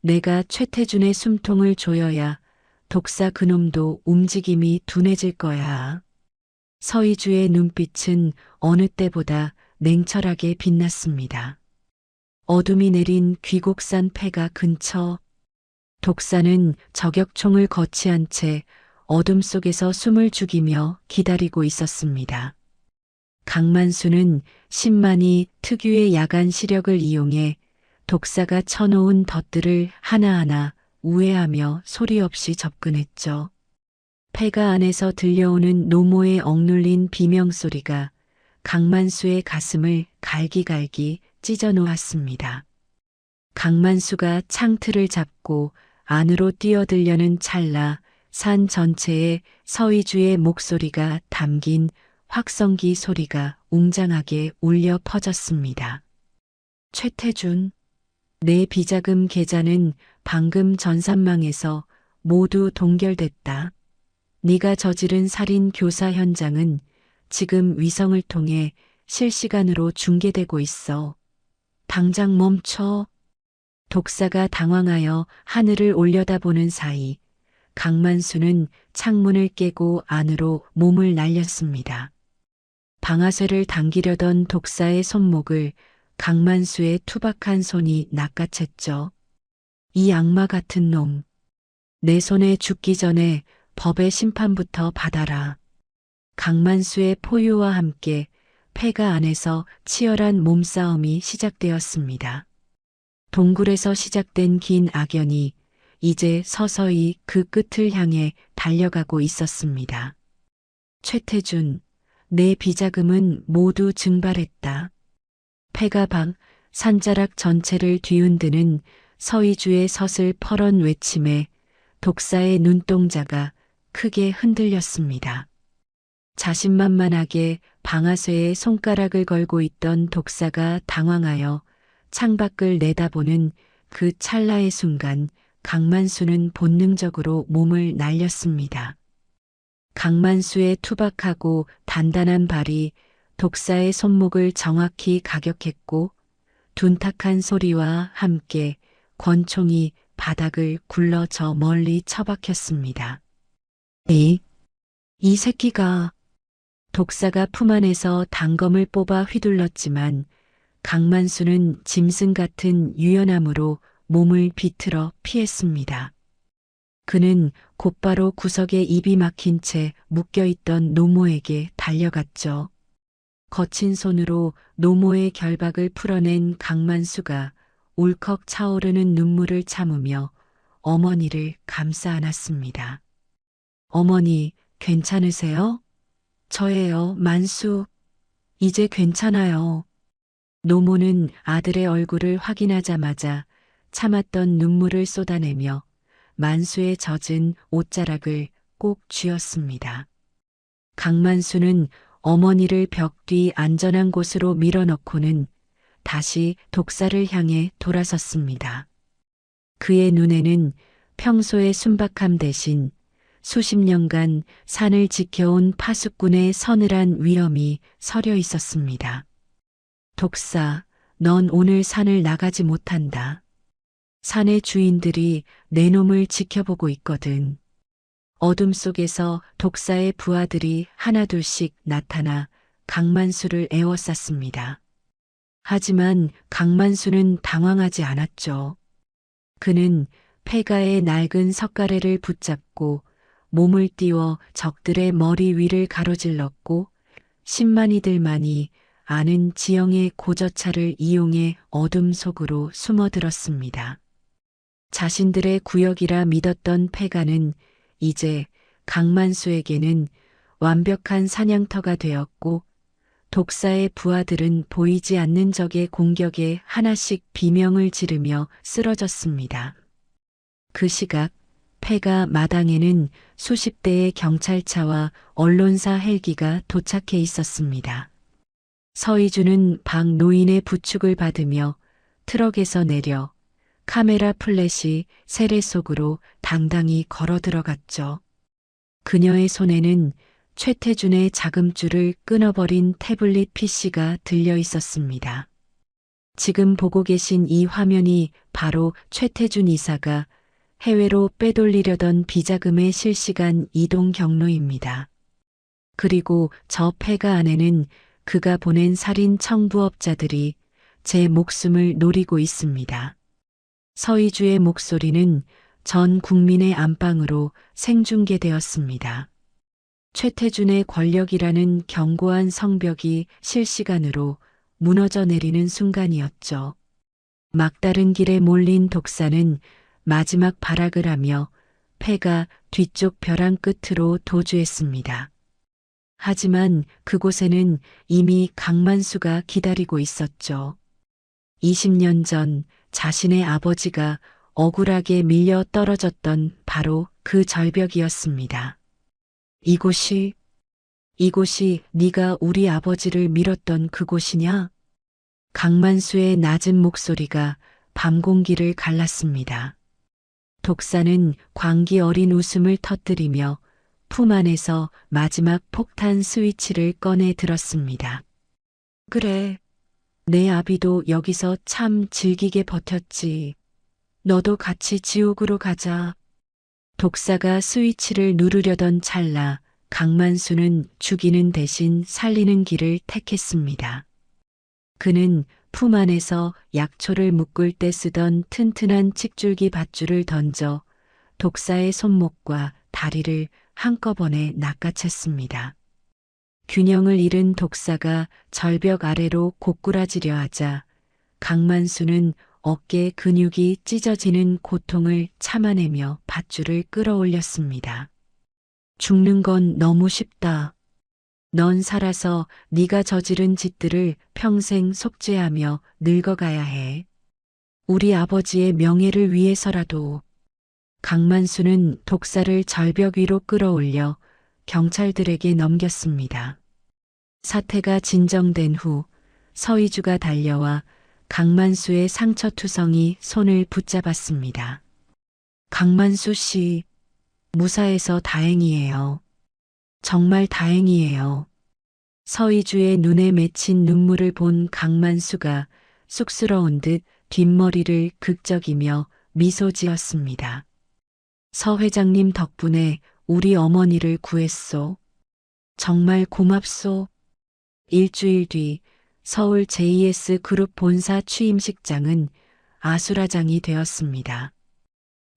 Speaker 2: 내가 최태준의 숨통을 조여야 독사 그놈도 움직임이 둔해질 거야. 서희주의 눈빛은 어느 때보다 냉철하게 빛났습니다. 어둠이 내린 귀곡산 폐가 근처. 독사는 저격총을 거치한 채 어둠 속에서 숨을 죽이며 기다리고 있었습니다. 강만수는 신만이 특유의 야간 시력을 이용해 독사가 쳐놓은 덫들을 하나하나 우회하며 소리 없이 접근했죠. 폐가 안에서 들려오는 노모의 억눌린 비명소리가 강만수의 가슴을 갈기갈기 찢어 놓았습니다. 강만수가 창틀을 잡고 안으로 뛰어들려는 찰나 산 전체에 서희주의 목소리가 담긴 확성기 소리가 웅장하게 울려 퍼졌습니다. 최태준, 내 비자금 계좌는 방금 전산망에서 모두 동결됐다. 네가 저지른 살인 교사 현장은 지금 위성을 통해 실시간으로 중계되고 있어. 당장 멈춰. 독사가 당황하여 하늘을 올려다보는 사이 강만수는 창문을 깨고 안으로 몸을 날렸습니다. 방아쇠를 당기려던 독사의 손목을 강만수의 투박한 손이 낚아챘죠. 이 악마 같은 놈. 내 손에 죽기 전에 법의 심판부터 받아라. 강만수의 포효와 함께 폐가 안에서 치열한 몸싸움이 시작되었습니다. 동굴에서 시작된 긴 악연이 이제 서서히 그 끝을 향해 달려가고 있었습니다. 최태준, 내 비자금은 모두 증발했다. 폐가 방 산자락 전체를 뒤흔드는 서희주의 서슬퍼런 외침에 독사의 눈동자가 크게 흔들렸습니다. 자신만만하게 방아쇠에 손가락을 걸고 있던 독사가 당황하여 창밖을 내다보는 그 찰나의 순간 강만수는 본능적으로 몸을 날렸습니다. 강만수의 투박하고 단단한 발이 독사의 손목을 정확히 가격했고 둔탁한 소리와 함께 권총이 바닥을 굴러 저 멀리 처박혔습니다. 이 새끼가. 독사가 품 안에서 단검을 뽑아 휘둘렀지만 강만수는 짐승 같은 유연함으로 몸을 비틀어 피했습니다. 그는 곧바로 구석에 입이 막힌 채 묶여있던 노모에게 달려갔죠. 거친 손으로 노모의 결박을 풀어낸 강만수가 울컥 차오르는 눈물을 참으며 어머니를 감싸 안았습니다. 어머니, 괜찮으세요? 저예요, 만수. 이제 괜찮아요. 노모는 아들의 얼굴을 확인하자마자 참았던 눈물을 쏟아내며 만수의 젖은 옷자락을 꼭 쥐었습니다. 강만수는 어머니를 벽 뒤 안전한 곳으로 밀어넣고는 다시 독사를 향해 돌아섰습니다. 그의 눈에는 평소의 순박함 대신 수십 년간 산을 지켜온 파수꾼의 서늘한 위엄이 서려 있었습니다. 독사, 넌 오늘 산을 나가지 못한다. 산의 주인들이 내 놈을 지켜보고 있거든. 어둠 속에서 독사의 부하들이 하나둘씩 나타나 강만수를 에워쌌습니다. 하지만 강만수는 당황하지 않았죠. 그는 폐가의 낡은 석가래를 붙잡고 몸을 띄워 적들의 머리 위를 가로질렀고 10만이들만이 아는 지형의 고저차를 이용해 어둠 속으로 숨어들었습니다. 자신들의 구역이라 믿었던 폐가는 이제 강만수에게는 완벽한 사냥터가 되었고 독사의 부하들은 보이지 않는 적의 공격에 하나씩 비명을 지르며 쓰러졌습니다. 그 시각 폐가 마당에는 수십 대의 경찰차와 언론사 헬기가 도착해 있었습니다. 서희주는 박 노인의 부축을 받으며 트럭에서 내려 카메라 플래시 세례 속으로 당당히 걸어 들어갔죠. 그녀의 손에는 최태준의 자금줄을 끊어버린 태블릿 PC가 들려 있었습니다. 지금 보고 계신 이 화면이 바로 최태준 이사가 해외로 빼돌리려던 비자금의 실시간 이동 경로입니다. 그리고 저 폐가 안에는 그가 보낸 살인 청부업자들이 제 목숨을 노리고 있습니다. 서희주의 목소리는 전 국민의 안방으로 생중계되었습니다. 최태준의 권력이라는 견고한 성벽이 실시간으로 무너져 내리는 순간이었죠. 막다른 길에 몰린 독사는 마지막 발악을 하며 폐가 뒤쪽 벼랑 끝으로 도주했습니다. 하지만 그곳에는 이미 강만수가 기다리고 있었죠. 20년 전 자신의 아버지가 억울하게 밀려 떨어졌던 바로 그 절벽이었습니다. 이곳이 네가 우리 아버지를 밀었던 그곳이냐? 강만수의 낮은 목소리가 밤 공기를 갈랐습니다. 독사는 광기 어린 웃음을 터뜨리며 품 안에서 마지막 폭탄 스위치를 꺼내 들었습니다. 그래, 내 아비도 여기서 참 질기게 버텼지. 너도 같이 지옥으로 가자. 독사가 스위치를 누르려던 찰나 강만수는 죽이는 대신 살리는 길을 택했습니다. 그는 품 안에서 약초를 묶을 때 쓰던 튼튼한 칡줄기 밧줄을 던져 독사의 손목과 다리를 한꺼번에 낚아챘습니다. 균형을 잃은 독사가 절벽 아래로 고꾸라지려 하자 강만수는 어깨 근육이 찢어지는 고통을 참아내며 밧줄을 끌어올렸습니다. 죽는 건 너무 쉽다. 넌 살아서 네가 저지른 짓들을 평생 속죄하며 늙어가야 해. 우리 아버지의 명예를 위해서라도. 강만수는 독사를 절벽 위로 끌어올려 경찰들에게 넘겼습니다. 사태가 진정된 후 서희주가 달려와 강만수의 상처투성이 손을 붙잡았습니다. 강만수 씨, 무사해서 다행이에요. 정말 다행이에요. 서희주의 눈에 맺힌 눈물을 본 강만수가 쑥스러운 듯 뒷머리를 극적이며 미소 지었습니다. 서 회장님 덕분에 우리 어머니를 구했소. 정말 고맙소. 일주일 뒤 서울 JS 그룹 본사 취임식장은 아수라장이 되었습니다.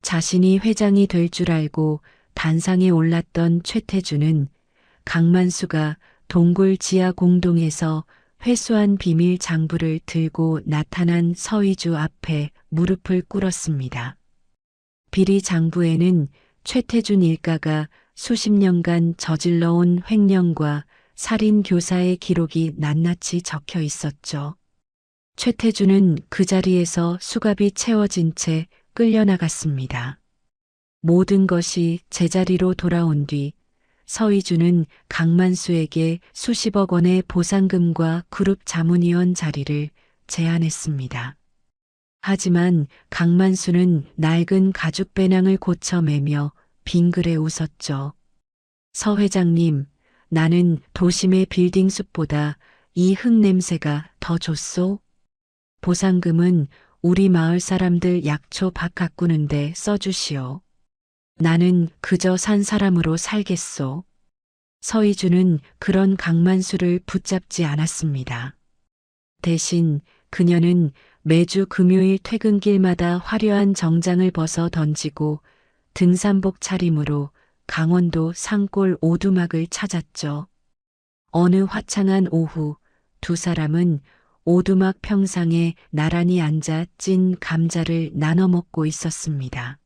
Speaker 2: 자신이 회장이 될 줄 알고 단상에 올랐던 최태주는 강만수가 동굴 지하 공동에서 회수한 비밀 장부를 들고 나타난 서희주 앞에 무릎을 꿇었습니다. 비리 장부에는 최태준 일가가 수십 년간 저질러온 횡령과 살인 교사의 기록이 낱낱이 적혀 있었죠. 최태준은 그 자리에서 수갑이 채워진 채 끌려나갔습니다. 모든 것이 제자리로 돌아온 뒤 서희주는 강만수에게 수십억 원의 보상금과 그룹 자문위원 자리를 제안했습니다. 하지만 강만수는 낡은 가죽 배낭을 고쳐 매며 빙그레 웃었죠. 서 회장님, 나는 도심의 빌딩 숲보다 이 흙냄새가 더 좋소? 보상금은 우리 마을 사람들 약초 밥 가꾸는데 써주시오. 나는 그저 산 사람으로 살겠소. 서희주는 그런 강만수를 붙잡지 않았습니다. 대신 그녀는 매주 금요일 퇴근길마다 화려한 정장을 벗어 던지고 등산복 차림으로 강원도 산골 오두막을 찾았죠. 어느 화창한 오후 두 사람은 오두막 평상에 나란히 앉아 찐 감자를 나눠 먹고 있었습니다.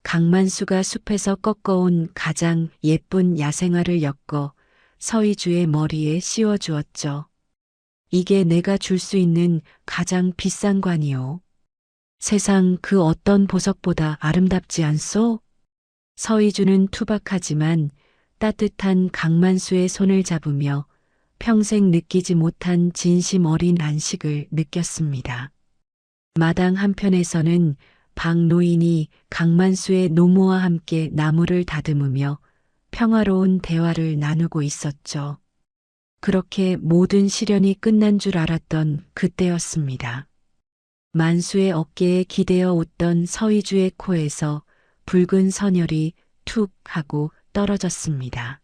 Speaker 2: 강만수가 숲에서 꺾어온 가장 예쁜 야생화를 엮어 서희주의 머리에 씌워주었죠. 이게 내가 줄 수 있는 가장 비싼 관이요. 세상 그 어떤 보석보다 아름답지 않소? 서희주는 투박하지만 따뜻한 강만수의 손을 잡으며 평생 느끼지 못한 진심 어린 안식을 느꼈습니다. 마당 한편에서는 박 노인이 강만수의 노모와 함께 나무를 다듬으며 평화로운 대화를 나누고 있었죠. 그렇게 모든 시련이 끝난 줄 알았던 그때였습니다. 만수의 어깨에 기대어 웃던 서희주의 코에서 붉은 선혈이 툭 하고 떨어졌습니다.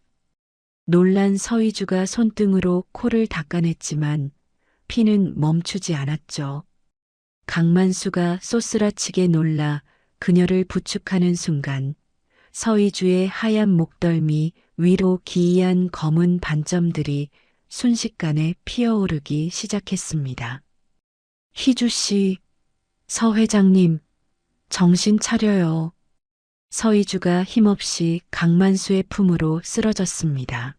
Speaker 2: 놀란 서희주가 손등으로 코를 닦아냈지만 피는 멈추지 않았죠. 강만수가 쏘스라치게 놀라 그녀를 부축하는 순간 서희주의 하얀 목덜미 위로 기이한 검은 반점들이 순식간에 피어오르기 시작했습니다. 희주씨, 서 회장님, 정신 차려요. 서희주가 힘없이 강만수의 품으로 쓰러졌습니다.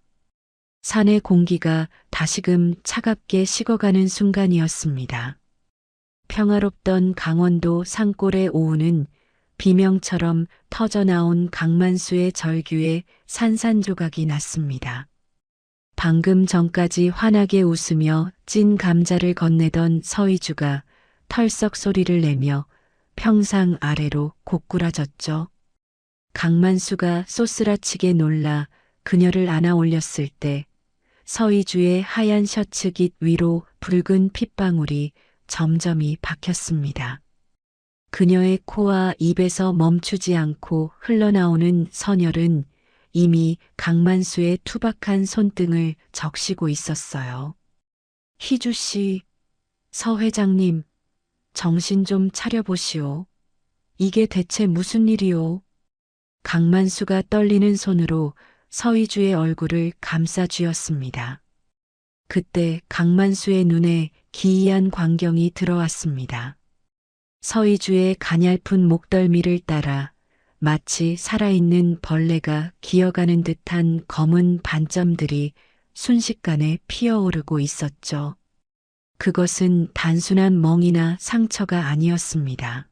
Speaker 2: 산의 공기가 다시금 차갑게 식어가는 순간이었습니다. 평화롭던 강원도 산골의 오후는 비명처럼 터져나온 강만수의 절규에 산산조각이 났습니다. 방금 전까지 환하게 웃으며 찐 감자를 건네던 서희주가 털썩 소리를 내며 평상 아래로 고꾸라졌죠. 강만수가 쏘스라치게 놀라 그녀를 안아 올렸을 때 서희주의 하얀 셔츠깃 위로 붉은 핏방울이 점점이 박혔습니다. 그녀의 코와 입에서 멈추지 않고 흘러나오는 선혈은 이미 강만수의 투박한 손등을 적시고 있었어요. 희주 씨, 서 회장님, 정신 좀 차려보시오. 이게 대체 무슨 일이오? 강만수가 떨리는 손으로 서희주의 얼굴을 감싸 쥐었습니다. 그때 강만수의 눈에 기이한 광경이 들어왔습니다. 서희주의 가냘픈 목덜미를 따라 마치 살아있는 벌레가 기어가는 듯한 검은 반점들이 순식간에 피어오르고 있었죠. 그것은 단순한 멍이나 상처가 아니었습니다.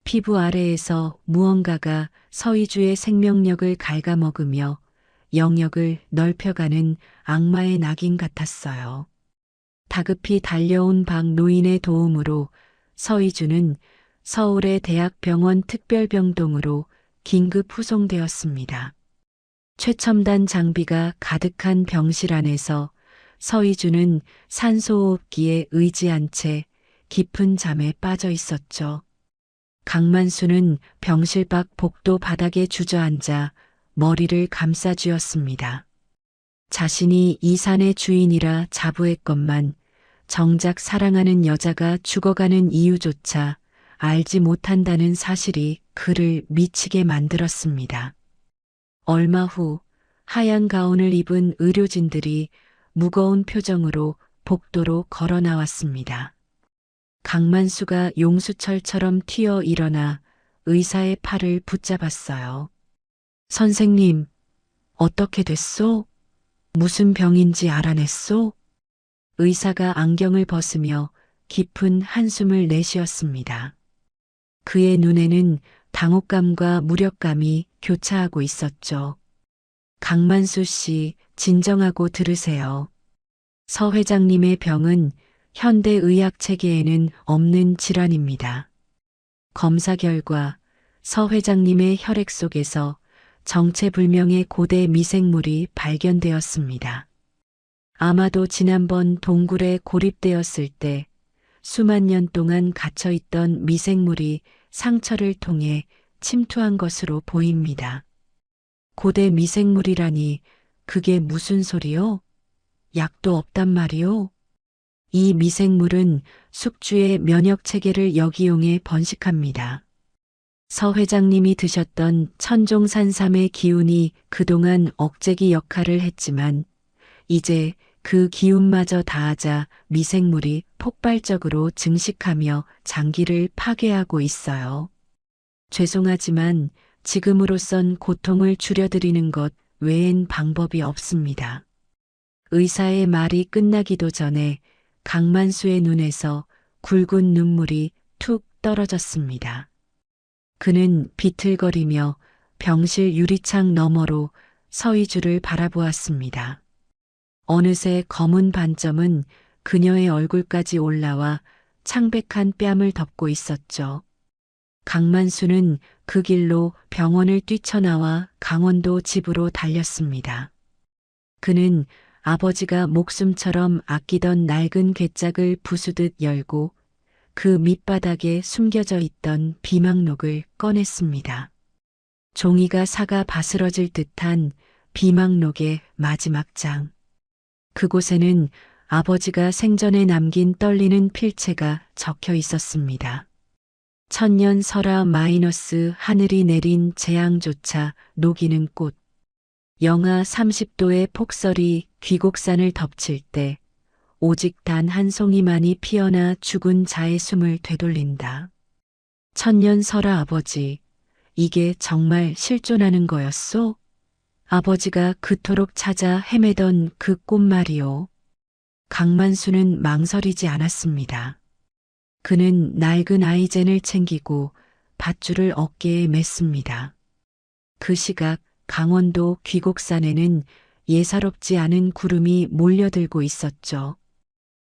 Speaker 2: 피부 아래에서 무언가가 서희주의 생명력을 갉아먹으며 영역을 넓혀가는 악마의 낙인 같았어요. 다급히 달려온 박 노인의 도움으로 서희주는 서울의 대학병원 특별병동으로 긴급 후송되었습니다. 최첨단 장비가 가득한 병실 안에서 서희주는 산소호흡기에 의지한 채 깊은 잠에 빠져 있었죠. 강만수는 병실 밖 복도 바닥에 주저앉아 머리를 감싸 쥐었습니다. 자신이 이 산의 주인이라 자부했건만 정작 사랑하는 여자가 죽어가는 이유조차 알지 못한다는 사실이 그를 미치게 만들었습니다. 얼마 후 하얀 가운을 입은 의료진들이 무거운 표정으로 복도로 걸어 나왔습니다. 강만수가 용수철처럼 튀어 일어나 의사의 팔을 붙잡았어요. 선생님, 어떻게 됐소? 무슨 병인지 알아냈소? 의사가 안경을 벗으며 깊은 한숨을 내쉬었습니다. 그의 눈에는 당혹감과 무력감이 교차하고 있었죠. 강만수 씨, 진정하고 들으세요. 서 회장님의 병은 현대의학 체계에는 없는 질환입니다. 검사 결과 서 회장님의 혈액 속에서 정체불명의 고대 미생물이 발견되었습니다. 아마도 지난번 동굴에 고립되었을 때 수만 년 동안 갇혀있던 미생물이 상처를 통해 침투한 것으로 보입니다. 고대 미생물이라니 그게 무슨 소리요? 약도 없단 말이요? 이 미생물은 숙주의 면역체계를 역이용해 번식합니다. 서 회장님이 드셨던 천종산삼의 기운이 그동안 억제기 역할을 했지만 이제 그 기운마저 다하자 미생물이 폭발적으로 증식하며 장기를 파괴하고 있어요. 죄송하지만 지금으로선 고통을 줄여드리는 것 외엔 방법이 없습니다. 의사의 말이 끝나기도 전에 강만수의 눈에서 굵은 눈물이 툭 떨어졌습니다. 그는 비틀거리며 병실 유리창 너머로 서희주를 바라보았습니다. 어느새 검은 반점은 그녀의 얼굴까지 올라와 창백한 뺨을 덮고 있었죠. 강만수는 그 길로 병원을 뛰쳐나와 강원도 집으로 달렸습니다. 그는 아버지가 목숨처럼 아끼던 낡은 괴짝을 부수듯 열고 그 밑바닥에 숨겨져 있던 비망록을 꺼냈습니다. 종이가 사가 바스러질 듯한 비망록의 마지막 장. 그곳에는 아버지가 생전에 남긴 떨리는 필체가 적혀 있었습니다. 천년 설화 마이너스 하늘이 내린 재앙조차 녹이는 꽃. 영하 30도의 폭설이 귀곡산을 덮칠 때 오직 단 한 송이만이 피어나 죽은 자의 숨을 되돌린다. 천년 설화 아버지, 이게 정말 실존하는 거였소? 아버지가 그토록 찾아 헤매던 그 꽃말이요. 강만수는 망설이지 않았습니다. 그는 낡은 아이젠을 챙기고 밧줄을 어깨에 맸습니다. 그 시각 강원도 귀곡산에는 예사롭지 않은 구름이 몰려들고 있었죠.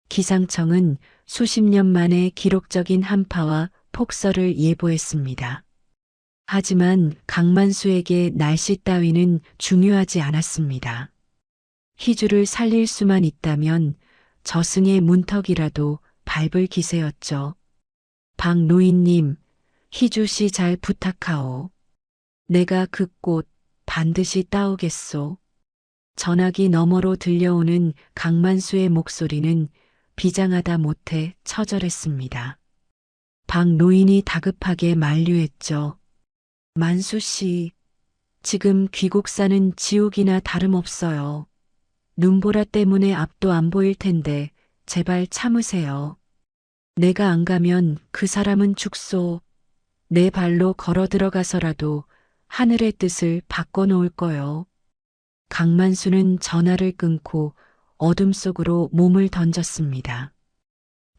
Speaker 2: 기상청은 수십 년 만에 기록적인 한파와 폭설을 예보했습니다. 하지만 강만수에게 날씨 따위는 중요하지 않았습니다. 희주를 살릴 수만 있다면 저승의 문턱이라도 밟을 기세였죠. 박노인님, 희주 씨 잘 부탁하오. 내가 그 꽃 반드시 따오겠소. 전화기 너머로 들려오는 강만수의 목소리는 비장하다 못해 처절했습니다. 박노인이 다급하게 만류했죠. 만수 씨, 지금 귀곡사는 지옥이나 다름없어요. 눈보라 때문에 앞도 안 보일 텐데 제발 참으세요. 내가 안 가면 그 사람은 죽소. 내 발로 걸어 들어가서라도 하늘의 뜻을 바꿔놓을 거요. 강만수는 전화를 끊고 어둠 속으로 몸을 던졌습니다.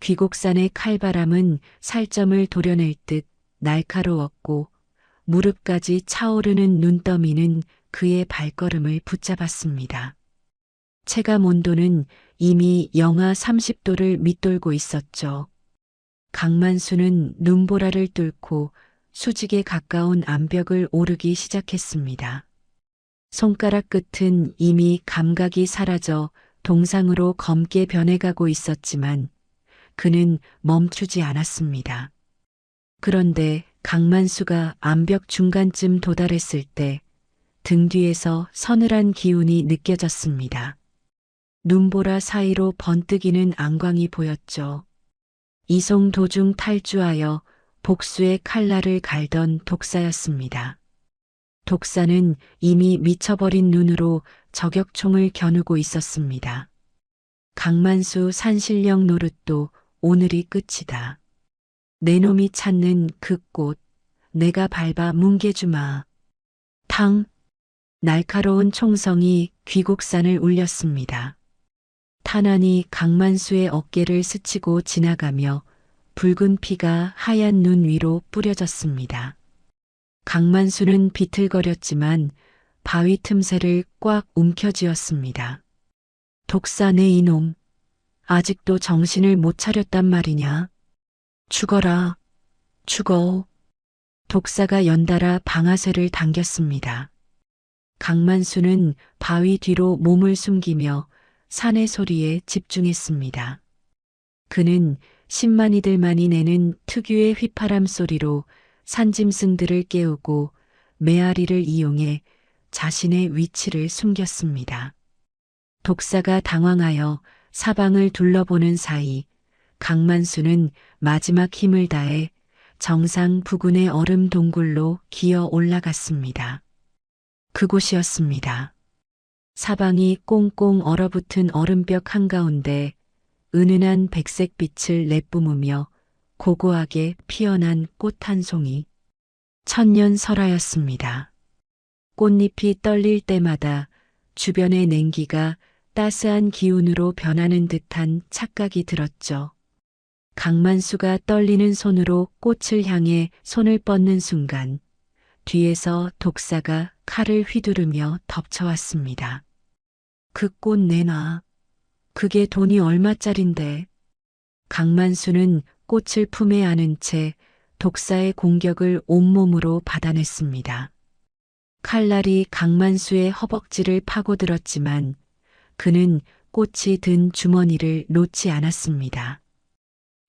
Speaker 2: 귀곡산의 칼바람은 살점을 도려낼 듯 날카로웠고 무릎까지 차오르는 눈더미는 그의 발걸음을 붙잡았습니다. 체감 온도는 이미 영하 30도를 밑돌고 있었죠. 강만수는 눈보라를 뚫고 수직에 가까운 암벽을 오르기 시작했습니다. 손가락 끝은 이미 감각이 사라져 동상으로 검게 변해가고 있었지만 그는 멈추지 않았습니다. 그런데 강만수가 암벽 중간쯤 도달했을 때 등 뒤에서 서늘한 기운이 느껴졌습니다. 눈보라 사이로 번뜩이는 안광이 보였죠. 이송 도중 탈주하여 복수의 칼날을 갈던 독사였습니다. 독사는 이미 미쳐버린 눈으로 저격총을 겨누고 있었습니다. 강만수 산신령 노릇도 오늘이 끝이다. 내 놈이 찾는 그 꽃, 내가 밟아 뭉개주마. 탕! 날카로운 총성이 귀곡산을 울렸습니다. 탄환이 강만수의 어깨를 스치고 지나가며 붉은 피가 하얀 눈 위로 뿌려졌습니다. 강만수는 비틀거렸지만 바위 틈새를 꽉 움켜쥐었습니다. 독사 내 이놈, 아직도 정신을 못 차렸단 말이냐? 죽어라, 죽어. 독사가 연달아 방아쇠를 당겼습니다. 강만수는 바위 뒤로 몸을 숨기며 산의 소리에 집중했습니다. 그는 10만이들만이 내는 특유의 휘파람 소리로 산짐승들을 깨우고 메아리를 이용해 자신의 위치를 숨겼습니다. 독사가 당황하여 사방을 둘러보는 사이 강만수는 마지막 힘을 다해 정상 부근의 얼음 동굴로 기어 올라갔습니다. 그곳이었습니다. 사방이 꽁꽁 얼어붙은 얼음벽 한가운데 은은한 백색 빛을 내뿜으며 고고하게 피어난 꽃 한 송이. 천년설화였습니다. 꽃잎이 떨릴 때마다 주변의 냉기가 따스한 기운으로 변하는 듯한 착각이 들었죠. 강만수가 떨리는 손으로 꽃을 향해 손을 뻗는 순간 뒤에서 독사가 칼을 휘두르며 덮쳐왔습니다. 그 꽃 내놔. 그게 돈이 얼마짜린데. 강만수는 꽃을 품에 안은 채 독사의 공격을 온몸으로 받아냈습니다. 칼날이 강만수의 허벅지를 파고들었지만 그는 꽃이 든 주머니를 놓지 않았습니다.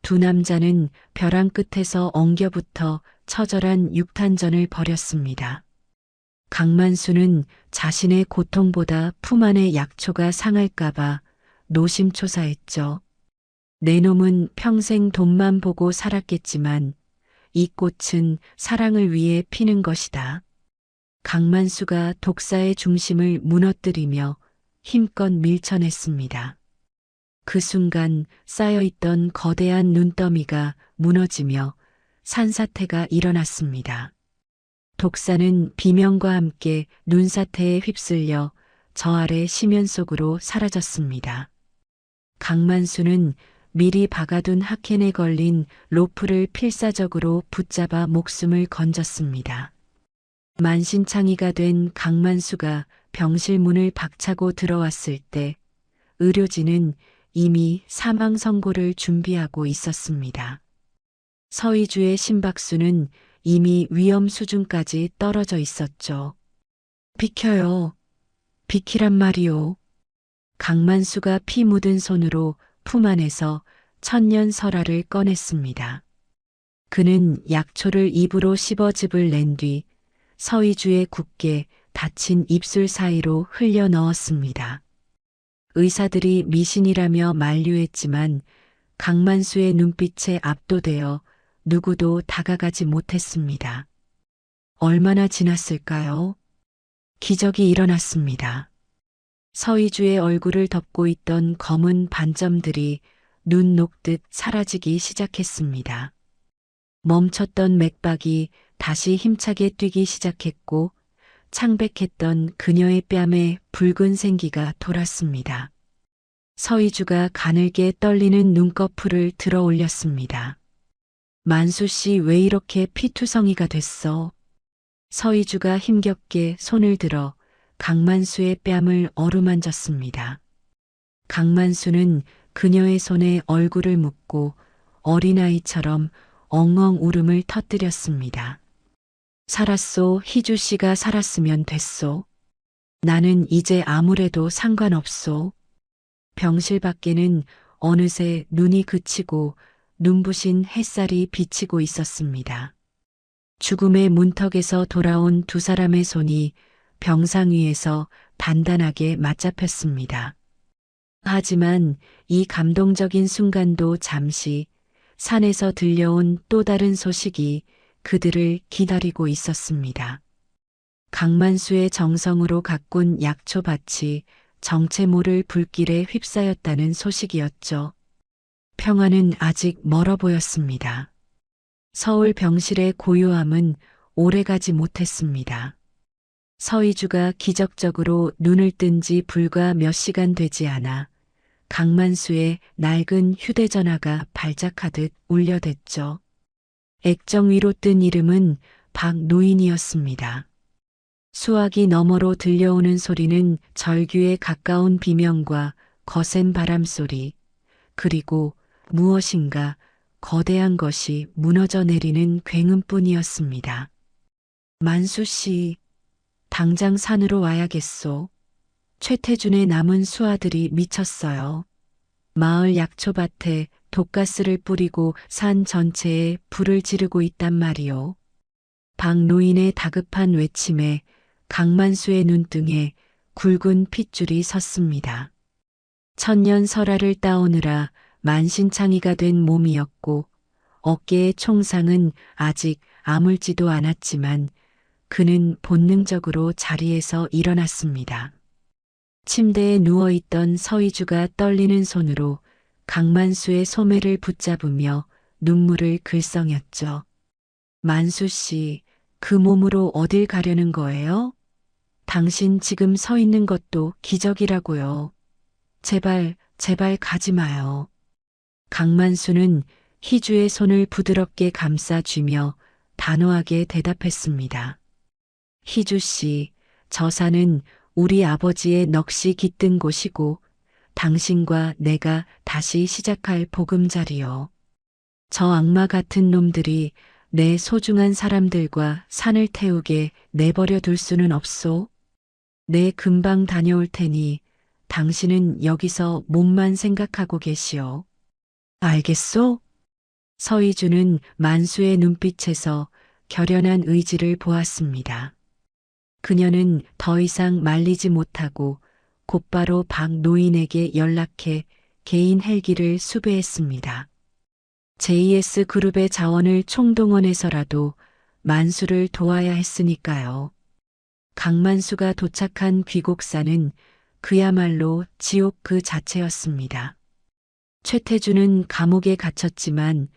Speaker 2: 두 남자는 벼랑 끝에서 엉겨붙어 처절한 육탄전을 벌였습니다. 강만수는 자신의 고통보다 품 안의 약초가 상할까봐 노심초사했죠. 내 놈은 평생 돈만 보고 살았겠지만 이 꽃은 사랑을 위해 피는 것이다. 강만수가 독사의 중심을 무너뜨리며 힘껏 밀쳐냈습니다. 그 순간 쌓여있던 거대한 눈더미가 무너지며 산사태가 일어났습니다. 독사는 비명과 함께 눈사태에 휩쓸려 저 아래 심연 속으로 사라졌습니다. 강만수는 미리 박아둔 하켄에 걸린 로프를 필사적으로 붙잡아 목숨을 건졌습니다. 만신창이가 된 강만수가 병실 문을 박차고 들어왔을 때 의료진은 이미 사망 선고를 준비하고 있었습니다. 서희주의 심박수는 이미 위험 수준까지 떨어져 있었죠. 비켜요. 비키란 말이오. 강만수가 피 묻은 손으로 품 안에서 천년 설화를 꺼냈습니다. 그는 약초를 입으로 씹어즙을 낸 뒤 서희주의 굳게 닫힌 입술 사이로 흘려 넣었습니다. 의사들이 미신이라며 만류했지만 강만수의 눈빛에 압도되어 누구도 다가가지 못했습니다. 얼마나 지났을까요? 기적이 일어났습니다. 서희주의 얼굴을 덮고 있던 검은 반점들이 눈 녹듯 사라지기 시작했습니다. 멈췄던 맥박이 다시 힘차게 뛰기 시작했고 창백했던 그녀의 뺨에 붉은 생기가 돌았습니다. 서희주가 가늘게 떨리는 눈꺼풀을 들어 올렸습니다. 만수 씨 왜 이렇게 피투성이가 됐어? 서희주가 힘겹게 손을 들어 강만수의 뺨을 어루만졌습니다. 강만수는 그녀의 손에 얼굴을 묻고 어린아이처럼 엉엉 울음을 터뜨렸습니다. 살았소. 희주 씨가 살았으면 됐소. 나는 이제 아무래도 상관없소. 병실 밖에는 어느새 눈이 그치고 눈부신 햇살이 비치고 있었습니다. 죽음의 문턱에서 돌아온 두 사람의 손이 병상 위에서 단단하게 맞잡혔습니다. 하지만 이 감동적인 순간도 잠시 산에서 들려온 또 다른 소식이 그들을 기다리고 있었습니다. 강만수의 정성으로 가꾼 약초밭이 정체 모를 불길에 휩싸였다는 소식이었죠. 평화는 아직 멀어 보였습니다. 서울 병실의 고요함은 오래가지 못했습니다. 서희주가 기적적으로 눈을 뜬 지 불과 몇 시간 되지 않아 강만수의 낡은 휴대전화가 발작하듯 울려댔죠. 액정 위로 뜬 이름은 박노인이었습니다. 수화기 너머로 들려오는 소리는 절규에 가까운 비명과 거센 바람소리, 그리고 무엇인가 거대한 것이 무너져 내리는 굉음뿐이었습니다. 만수 씨, 당장 산으로 와야겠소. 최태준의 남은 수하들이 미쳤어요. 마을 약초밭에 독가스를 뿌리고 산 전체에 불을 지르고 있단 말이오. 박노인의 다급한 외침에 강만수의 눈등에 굵은 핏줄이 섰습니다. 천년 설화를 따오느라 만신창이가 된 몸이었고 어깨의 총상은 아직 아물지도 않았지만 그는 본능적으로 자리에서 일어났습니다. 침대에 누워있던 서희주가 떨리는 손으로 강만수의 소매를 붙잡으며 눈물을 글썽였죠. 만수 씨, 그 몸으로 어딜 가려는 거예요? 당신 지금 서 있는 것도 기적이라고요. 제발, 제발 가지 마요. 강만수는 희주의 손을 부드럽게 감싸쥐며 단호하게 대답했습니다. 희주 씨, 저 산은 우리 아버지의 넋이 깃든 곳이고 당신과 내가 다시 시작할 보금자리요. 저 악마 같은 놈들이 내 소중한 사람들과 산을 태우게 내버려 둘 수는 없소. 내 금방 다녀올 테니 당신은 여기서 몸만 생각하고 계시오. 알겠소? 서희주는 만수의 눈빛에서 결연한 의지를 보았습니다. 그녀는 더 이상 말리지 못하고 곧바로 박노인에게 연락해 개인 헬기를 수배했습니다. JS그룹의 자원을 총동원해서라도 만수를 도와야 했으니까요. 강만수가 도착한 귀곡산은 그야말로 지옥 그 자체였습니다. 최태준은 감옥에 갇혔지만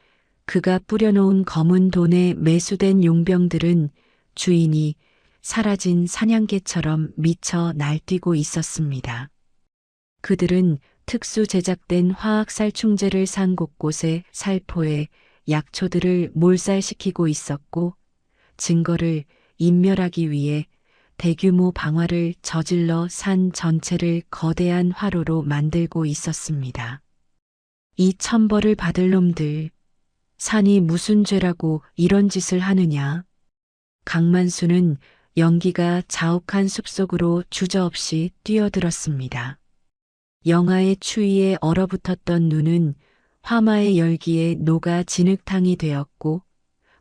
Speaker 2: 그가 뿌려놓은 검은 돈에 매수된 용병들은 주인이 사라진 사냥개처럼 미쳐 날뛰고 있었습니다. 그들은 특수 제작된 화학살충제를 산 곳곳에 살포해 약초들을 몰살시키고 있었고 증거를 인멸하기 위해 대규모 방화를 저질러 산 전체를 거대한 화로로 만들고 있었습니다. 이 천벌을 받을 놈들, 산이 무슨 죄라고 이런 짓을 하느냐. 강만수는 연기가 자욱한 숲속으로 주저없이 뛰어들었습니다. 영하의 추위에 얼어붙었던 눈은 화마의 열기에 녹아 진흙탕이 되었고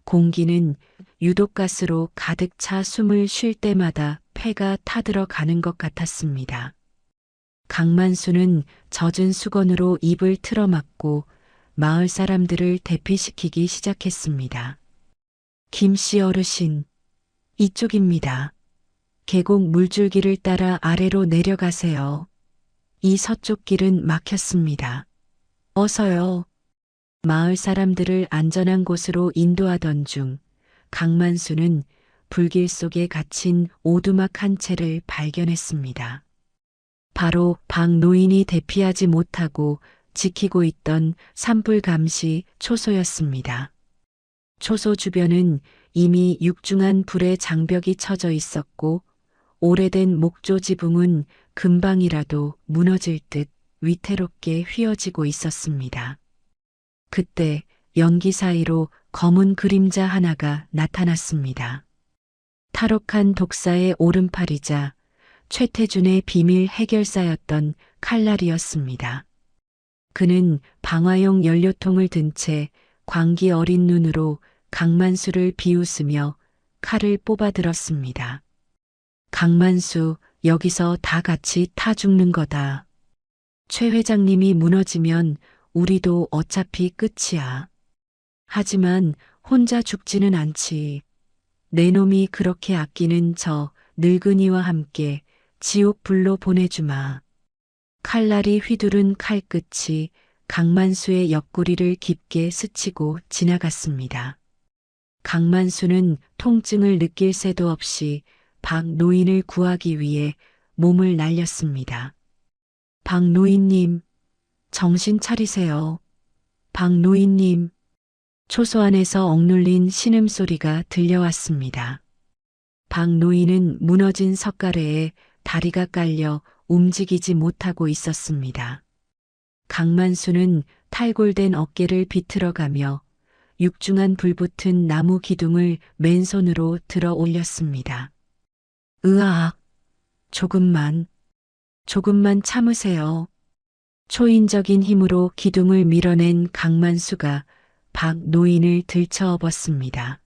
Speaker 2: 공기는 유독가스로 가득 차 숨을 쉴 때마다 폐가 타들어가는 것 같았습니다. 강만수는 젖은 수건으로 입을 틀어막고 마을 사람들을 대피시키기 시작했습니다. 김씨 어르신, 이쪽입니다. 계곡 물줄기를 따라 아래로 내려가세요. 이 서쪽 길은 막혔습니다. 어서요. 마을 사람들을 안전한 곳으로 인도하던 중 강만수는 불길 속에 갇힌 오두막 한 채를 발견했습니다. 바로 박 노인이 대피하지 못하고 지키고 있던 산불 감시 초소였습니다. 초소 주변은 이미 육중한 불의 장벽이 쳐져 있었고 오래된 목조 지붕은 금방이라도 무너질 듯 위태롭게 휘어지고 있었습니다. 그때 연기 사이로 검은 그림자 하나가 나타났습니다. 탈옥한 독사의 오른팔이자 최태준의 비밀 해결사였던 칼날이었습니다. 그는 방화용 연료통을 든 채 광기 어린 눈으로 강만수를 비웃으며 칼을 뽑아들었습니다. 강만수, 여기서 다 같이 타 죽는 거다. 최 회장님이 무너지면 우리도 어차피 끝이야. 하지만 혼자 죽지는 않지. 내 놈이 그렇게 아끼는 저 늙은이와 함께 지옥 불로 보내주마. 칼날이 휘두른 칼끝이 강만수의 옆구리를 깊게 스치고 지나갔습니다. 강만수는 통증을 느낄 새도 없이 박 노인을 구하기 위해 몸을 날렸습니다. 박 노인님, 정신 차리세요. 박 노인님. 초소 안에서 억눌린 신음소리가 들려왔습니다. 박 노인은 무너진 석가래에 다리가 깔려 움직이지 못하고 있었습니다. 강만수는 탈골된 어깨를 비틀어가며 육중한 불붙은 나무 기둥을 맨손으로 들어 올렸습니다. 으악! 조금만 참으세요. 초인적인 힘으로 기둥을 밀어낸 강만수가 박 노인을 들쳐업었습니다.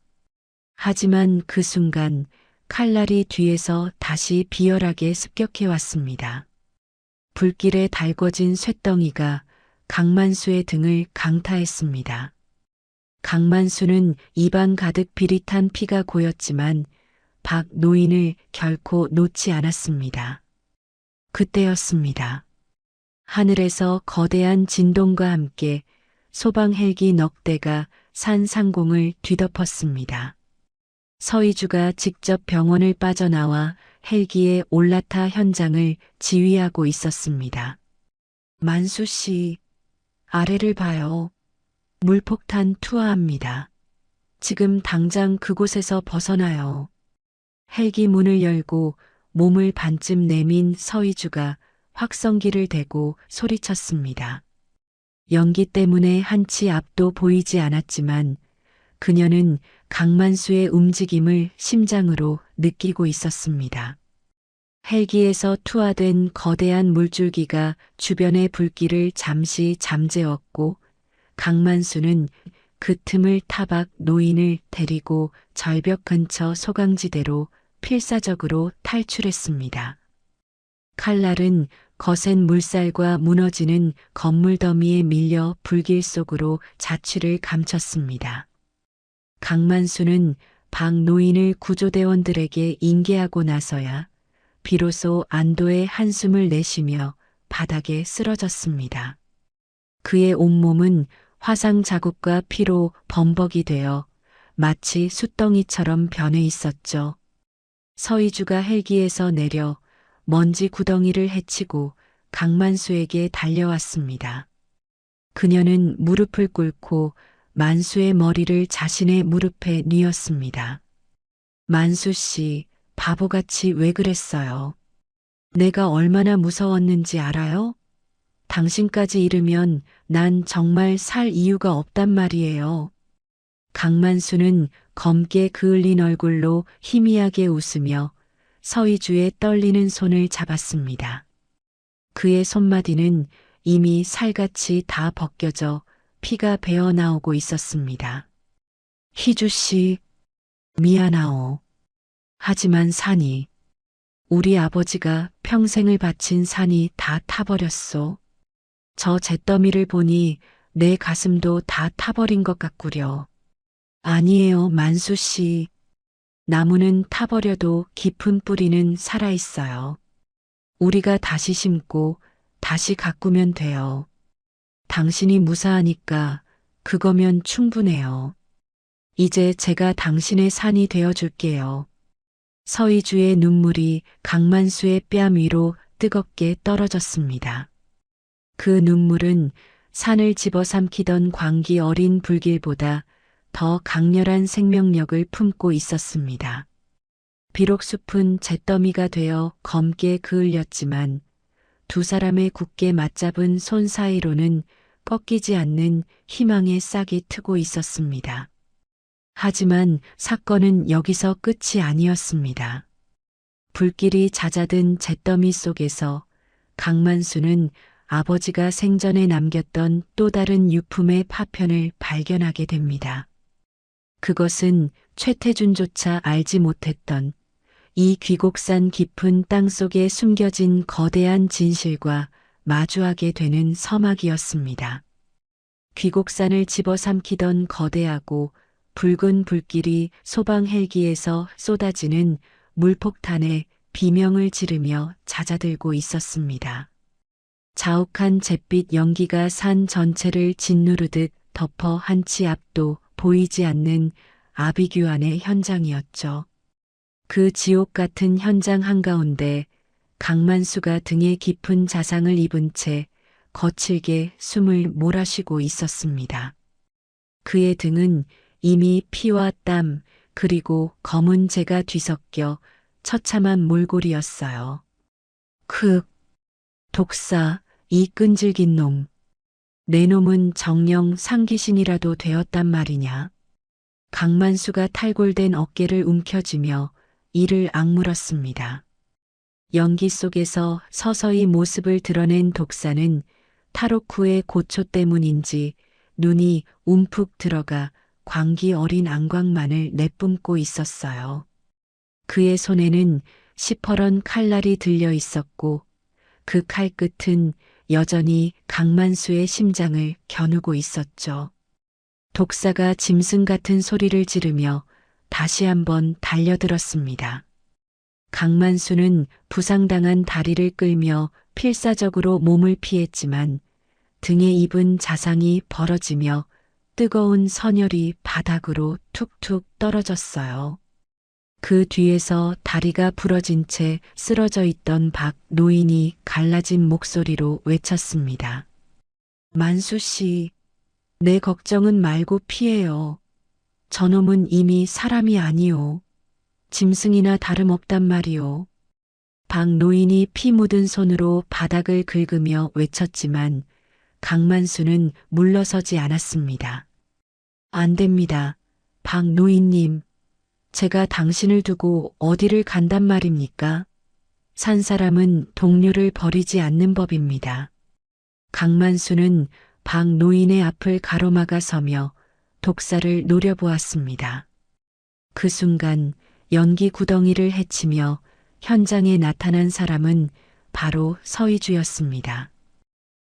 Speaker 2: 하지만 그 순간 칼날이 뒤에서 다시 비열하게 습격해 왔습니다. 불길에 달궈진 쇳덩이가 강만수의 등을 강타했습니다. 강만수는 입안 가득 비릿한 피가 고였지만 박 노인을 결코 놓지 않았습니다. 그때였습니다. 하늘에서 거대한 진동과 함께 소방 헬기 넉 대가 산 상공을 뒤덮었습니다. 서희주가 직접 병원을 빠져나와 헬기에 올라타 현장을 지휘하고 있었습니다. 만수 씨, 아래를 봐요. 물폭탄 투하합니다. 지금 당장 그곳에서 벗어나요. 헬기 문을 열고 몸을 반쯤 내민 서희주가 확성기를 대고 소리쳤습니다. 연기 때문에 한치 앞도 보이지 않았지만 그녀는 강만수의 움직임을 심장으로 느끼고 있었습니다. 헬기에서 투하된 거대한 물줄기가 주변의 불길을 잠시 잠재웠고 강만수는 그 틈을 타박 노인을 데리고 절벽 근처 소강지대로 필사적으로 탈출했습니다. 칼날은 거센 물살과 무너지는 건물 더미에 밀려 불길 속으로 자취를 감췄습니다. 강만수는 박 노인을 구조대원들에게 인계하고 나서야 비로소 안도의 한숨을 내쉬며 바닥에 쓰러졌습니다. 그의 온몸은 화상 자국과 피로 범벅이 되어 마치 숫덩이처럼 변해 있었죠. 서희주가 헬기에서 내려 먼지 구덩이를 헤치고 강만수에게 달려왔습니다. 그녀는 무릎을 꿇고 만수의 머리를 자신의 무릎에 뉘었습니다. 만수 씨, 바보같이 왜 그랬어요? 내가 얼마나 무서웠는지 알아요? 당신까지 잃으면 난 정말 살 이유가 없단 말이에요. 강만수는 검게 그을린 얼굴로 희미하게 웃으며 서희주의 떨리는 손을 잡았습니다. 그의 손마디는 이미 살같이 다 벗겨져 피가 배어 나오고 있었습니다. 희주 씨, 미안하오. 하지만 산이, 우리 아버지가 평생을 바친 산이 다 타버렸소. 저 잿더미를 보니 내 가슴도 다 타버린 것 같구려. 아니에요, 만수 씨. 나무는 타버려도 깊은 뿌리는 살아있어요. 우리가 다시 심고 다시 가꾸면 돼요. 당신이 무사하니까 그거면 충분해요. 이제 제가 당신의 산이 되어줄게요. 서희주의 눈물이 강만수의 뺨 위로 뜨겁게 떨어졌습니다. 그 눈물은 산을 집어삼키던 광기 어린 불길보다 더 강렬한 생명력을 품고 있었습니다. 비록 숲은 잿더미가 되어 검게 그을렸지만 두 사람의 굳게 맞잡은 손 사이로는 꺾이지 않는 희망의 싹이 트고 있었습니다. 하지만 사건은 여기서 끝이 아니었습니다. 불길이 잦아든 잿더미 속에서 강만수는 아버지가 생전에 남겼던 또 다른 유품의 파편을 발견하게 됩니다. 그것은 최태준조차 알지 못했던 이 귀곡산 깊은 땅 속에 숨겨진 거대한 진실과 마주하게 되는 서막이었습니다. 귀곡산을 집어삼키던 거대하고 붉은 불길이 소방 헬기에서 쏟아지는 물폭탄에 비명을 지르며 잦아들고 있었습니다. 자욱한 잿빛 연기가 산 전체를 짓누르듯 덮어 한 치 앞도 보이지 않는 아비규환의 현장이었죠. 그 지옥 같은 현장 한가운데 강만수가 등에 깊은 자상을 입은 채 거칠게 숨을 몰아쉬고 있었습니다. 그의 등은 이미 피와 땀 그리고 검은 재가 뒤섞여 처참한 몰골이었어요. 독사, 이 끈질긴 놈. 내 놈은 정령 상귀신이라도 되었단 말이냐. 강만수가 탈골된 어깨를 움켜쥐며 이를 악물었습니다. 연기 속에서 서서히 모습을 드러낸 독사는 탈옥 후의 고초 때문인지 눈이 움푹 들어가 광기 어린 안광만을 내뿜고 있었어요. 그의 손에는 시퍼런 칼날이 들려 있었고 그 칼끝은 여전히 강만수의 심장을 겨누고 있었죠. 독사가 짐승 같은 소리를 지르며 다시 한번 달려들었습니다. 강만수는 부상당한 다리를 끌며 필사적으로 몸을 피했지만 등에 입은 자상이 벌어지며 뜨거운 선혈이 바닥으로 툭툭 떨어졌어요. 그 뒤에서 다리가 부러진 채 쓰러져 있던 박 노인이 갈라진 목소리로 외쳤습니다. 만수 씨, 내 걱정은 말고 피해요. 저놈은 이미 사람이 아니오. 짐승이나 다름없단 말이오. 박 노인이 피 묻은 손으로 바닥을 긁으며 외쳤지만 강만수는 물러서지 않았습니다. 안 됩니다. 박 노인님. 제가 당신을 두고 어디를 간단 말입니까? 산 사람은 동료를 버리지 않는 법입니다. 강만수는 박 노인의 앞을 가로막아 서며 독사를 노려보았습니다. 그 순간 연기 구덩이를 헤치며 현장에 나타난 사람은 바로 서희주였습니다.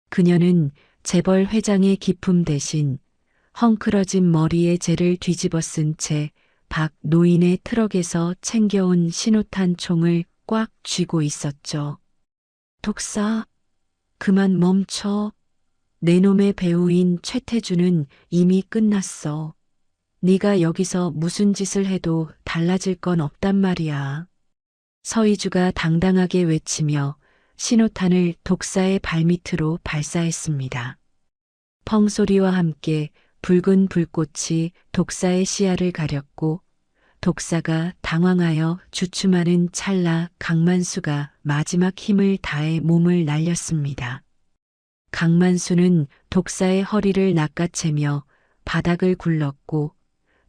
Speaker 2: 그녀는 재벌 회장의 기품 대신 헝클어진 머리에 재를 뒤집어 쓴 채 박 노인의 트럭에서 챙겨온 신호탄 총을 꽉 쥐고 있었죠. 독사, 그만 멈춰. 내 놈의 배우인 최태준은 이미 끝났어. 네가 여기서 무슨 짓을 해도 달라질 건 없단 말이야. 서희주가 당당하게 외치며 신호탄을 독사의 발밑으로 발사했습니다. 펑 소리와 함께 붉은 불꽃이 독사의 시야를 가렸고 독사가 당황하여 주춤하는 찰나 강만수가 마지막 힘을 다해 몸을 날렸습니다. 강만수는 독사의 허리를 낚아채며 바닥을 굴렀고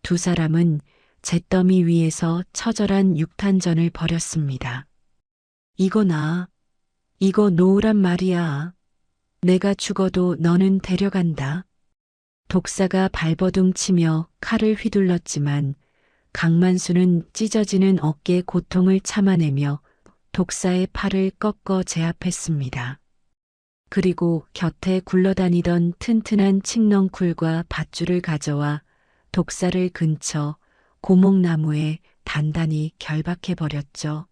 Speaker 2: 두 사람은 잿더미 위에서 처절한 육탄전을 벌였습니다. 이거 놓으란 말이야. 내가 죽어도 너는 데려간다. 독사가 발버둥 치며 칼을 휘둘렀지만 강만수는 찢어지는 어깨 고통을 참아내며 독사의 팔을 꺾어 제압했습니다. 그리고 곁에 굴러다니던 튼튼한 칡넝쿨과 밧줄을 가져와 독사를 근처 고목나무에 단단히 결박해버렸죠.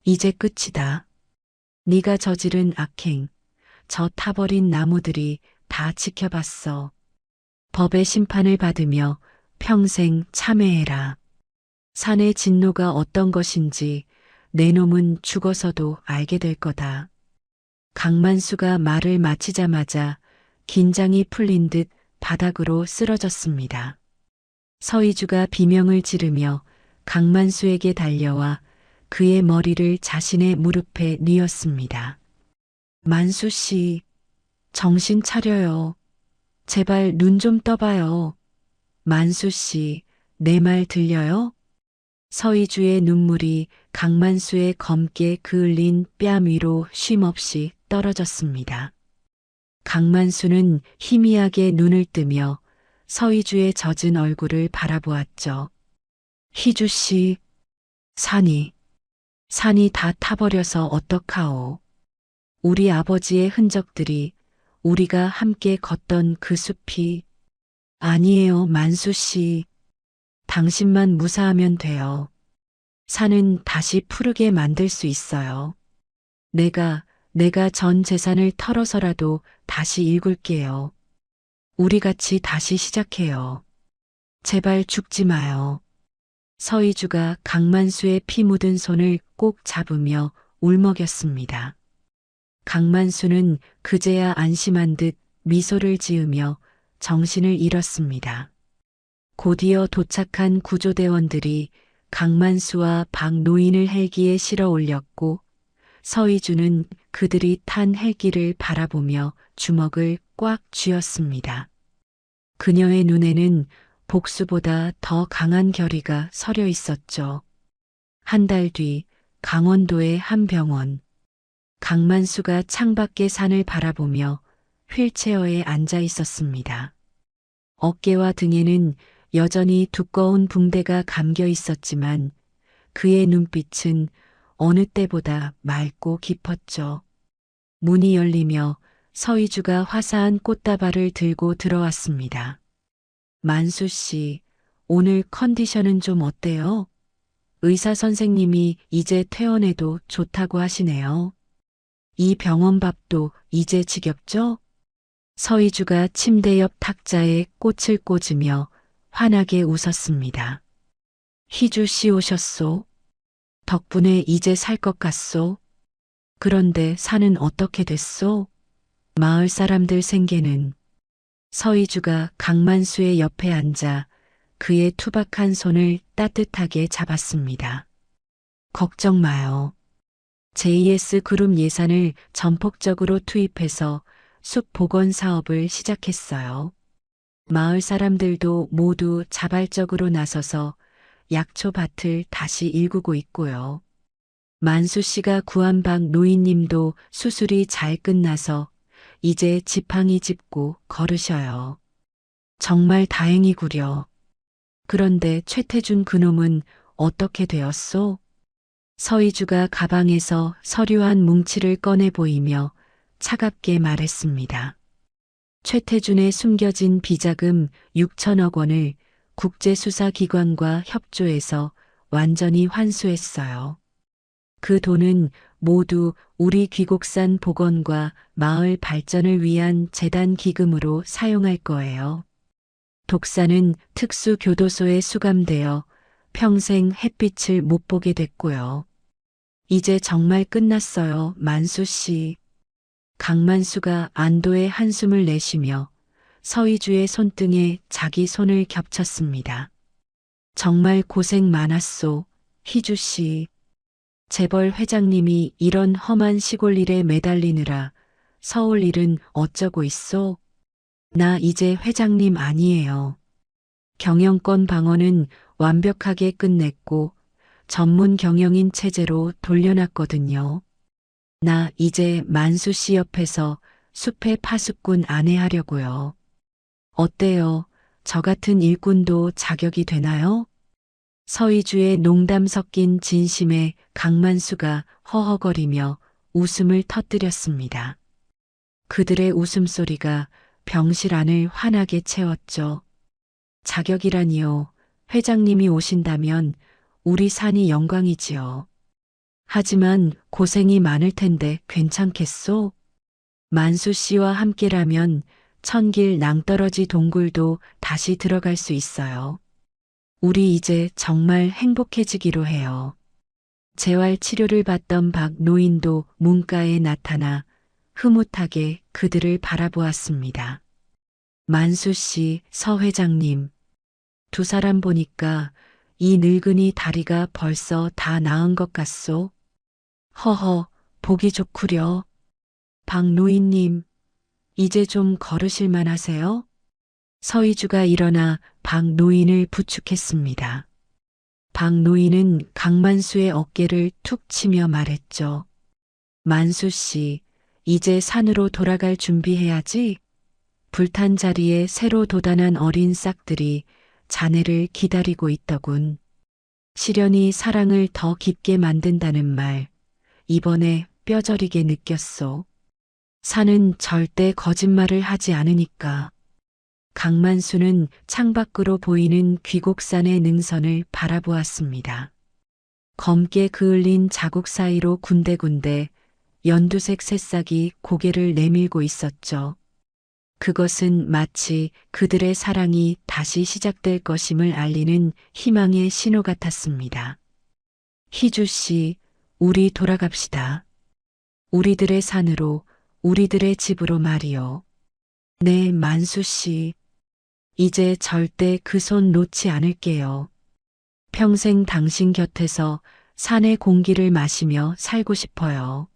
Speaker 2: 이제 끝이다. 네가 저지른 악행, 저 타버린 나무들이 다 지켜봤어. 법의 심판을 받으며 평생 참회해라. 산의 진노가 어떤 것인지 내 놈은 죽어서도 알게 될 거다. 강만수가 말을 마치자마자 긴장이 풀린 듯 바닥으로 쓰러졌습니다. 서이주가 비명을 지르며 강만수에게 달려와 그의 머리를 자신의 무릎에 뉘었습니다. 만수 씨, 정신 차려요. 제발 눈 좀 떠봐요. 만수 씨, 내 말 들려요? 서이주의 눈물이 강만수의 검게 그을린 뺨 위로 쉼없이 떨어졌습니다. 강만수는 희미하게 눈을 뜨며 서이주의 젖은 얼굴을 바라보았죠. 희주 씨, 산이 다 타버려서 어떡하오. 우리 아버지의 흔적들이 우리가 함께 걷던 그 숲이. 아니에요, 만수 씨. 당신만 무사하면 돼요. 산은 다시 푸르게 만들 수 있어요. 내가 전 재산을 털어서라도 다시 일굴게요. 우리 같이 다시 시작해요. 제발 죽지 마요. 서이주가 강만수의 피 묻은 손을 꼭 잡으며 울먹였습니다. 강만수는 그제야 안심한 듯 미소를 지으며 정신을 잃었습니다. 곧이어 도착한 구조대원들이 강만수와 박노인을 헬기에 실어 올렸고 서이주는 그들이 탄 헬기를 바라보며 주먹을 꽉 쥐었습니다. 그녀의 눈에는 복수보다 더 강한 결의가 서려 있었죠. 한 달 뒤 강원도의 한 병원. 강만수가 창밖의 산을 바라보며 휠체어에 앉아 있었습니다. 어깨와 등에는 여전히 두꺼운 붕대가 감겨 있었지만 그의 눈빛은 어느 때보다 맑고 깊었죠. 문이 열리며 서이주가 화사한 꽃다발을 들고 들어왔습니다. 만수 씨, 오늘 컨디션은 좀 어때요? 의사 선생님이 이제 퇴원해도 좋다고 하시네요. 이 병원 밥도 이제 지겹죠? 서이주가 침대 옆 탁자에 꽃을 꽂으며 환하게 웃었습니다. 희주 씨 오셨소? 덕분에 이제 살 것 같소? 그런데 산은 어떻게 됐소? 마을 사람들 생계는. 서이주가 강만수의 옆에 앉아 그의 투박한 손을 따뜻하게 잡았습니다. 걱정 마요. JS 그룹 예산을 전폭적으로 투입해서 숲 복원 사업을 시작했어요. 마을 사람들도 모두 자발적으로 나서서 약초밭을 다시 일구고 있고요. 만수 씨가 구한 박 노인님도 수술이 잘 끝나서 이제 지팡이 짚고 걸으셔요. 정말 다행이구려. 그런데 최태준 그놈은 어떻게 되었소? 서이주가 가방에서 서류 한 뭉치를 꺼내 보이며 차갑게 말했습니다. 최태준의 숨겨진 비자금 6천억 원을 국제수사기관과 협조해서 완전히 환수했어요. 그 돈은 모두 우리 귀곡산 복원과 마을 발전을 위한 재단 기금으로 사용할 거예요. 독사는 특수교도소에 수감되어 평생 햇빛을 못 보게 됐고요. 이제 정말 끝났어요, 만수 씨. 강만수가 안도의 한숨을 내쉬며 서이주의 손등에 자기 손을 겹쳤습니다. 정말 고생 많았소, 희주 씨. 재벌 회장님이 이런 험한 시골 일에 매달리느라 서울 일은 어쩌고 있소? 나 이제 회장님 아니에요. 경영권 방어는 완벽하게 끝냈고 전문 경영인 체제로 돌려놨거든요. 나 이제 만수 씨 옆에서 숲의 파수꾼 아내 하려고요. 어때요? 저 같은 일꾼도 자격이 되나요? 서희주의 농담 섞인 진심에 강만수가 허허거리며 웃음을 터뜨렸습니다. 그들의 웃음소리가 병실 안을 환하게 채웠죠. 자격이라니요. 회장님이 오신다면 우리 산이 영광이지요. 하지만 고생이 많을 텐데 괜찮겠소? 만수 씨와 함께라면 천길 낭떠러지 동굴도 다시 들어갈 수 있어요. 우리 이제 정말 행복해지기로 해요. 재활 치료를 받던 박 노인도 문가에 나타나 흐뭇하게 그들을 바라보았습니다. 만수 씨, 서 회장님. 두 사람 보니까 이 늙은이 다리가 벌써 다 나은 것 같소? 허허, 보기 좋구려. 박 노인님, 이제 좀 걸으실만 하세요? 서희주가 일어나 박 노인을 부축했습니다. 박 노인은 강만수의 어깨를 툭 치며 말했죠. 만수 씨, 이제 산으로 돌아갈 준비해야지. 불탄 자리에 새로 돋아난 어린 싹들이 자네를 기다리고 있더군. 시련이 사랑을 더 깊게 만든다는 말, 이번에 뼈저리게 느꼈소. 산은 절대 거짓말을 하지 않으니까. 강만수는 창밖으로 보이는 귀곡산의 능선을 바라보았습니다. 검게 그을린 자국 사이로 군데군데 연두색 새싹이 고개를 내밀고 있었죠. 그것은 마치 그들의 사랑이 다시 시작될 것임을 알리는 희망의 신호 같았습니다. 희주 씨, 우리 돌아갑시다. 우리들의 산으로, 우리들의 집으로 말이요. 네, 만수 씨. 이제 절대 그 손 놓지 않을게요. 평생 당신 곁에서 산의 공기를 마시며 살고 싶어요.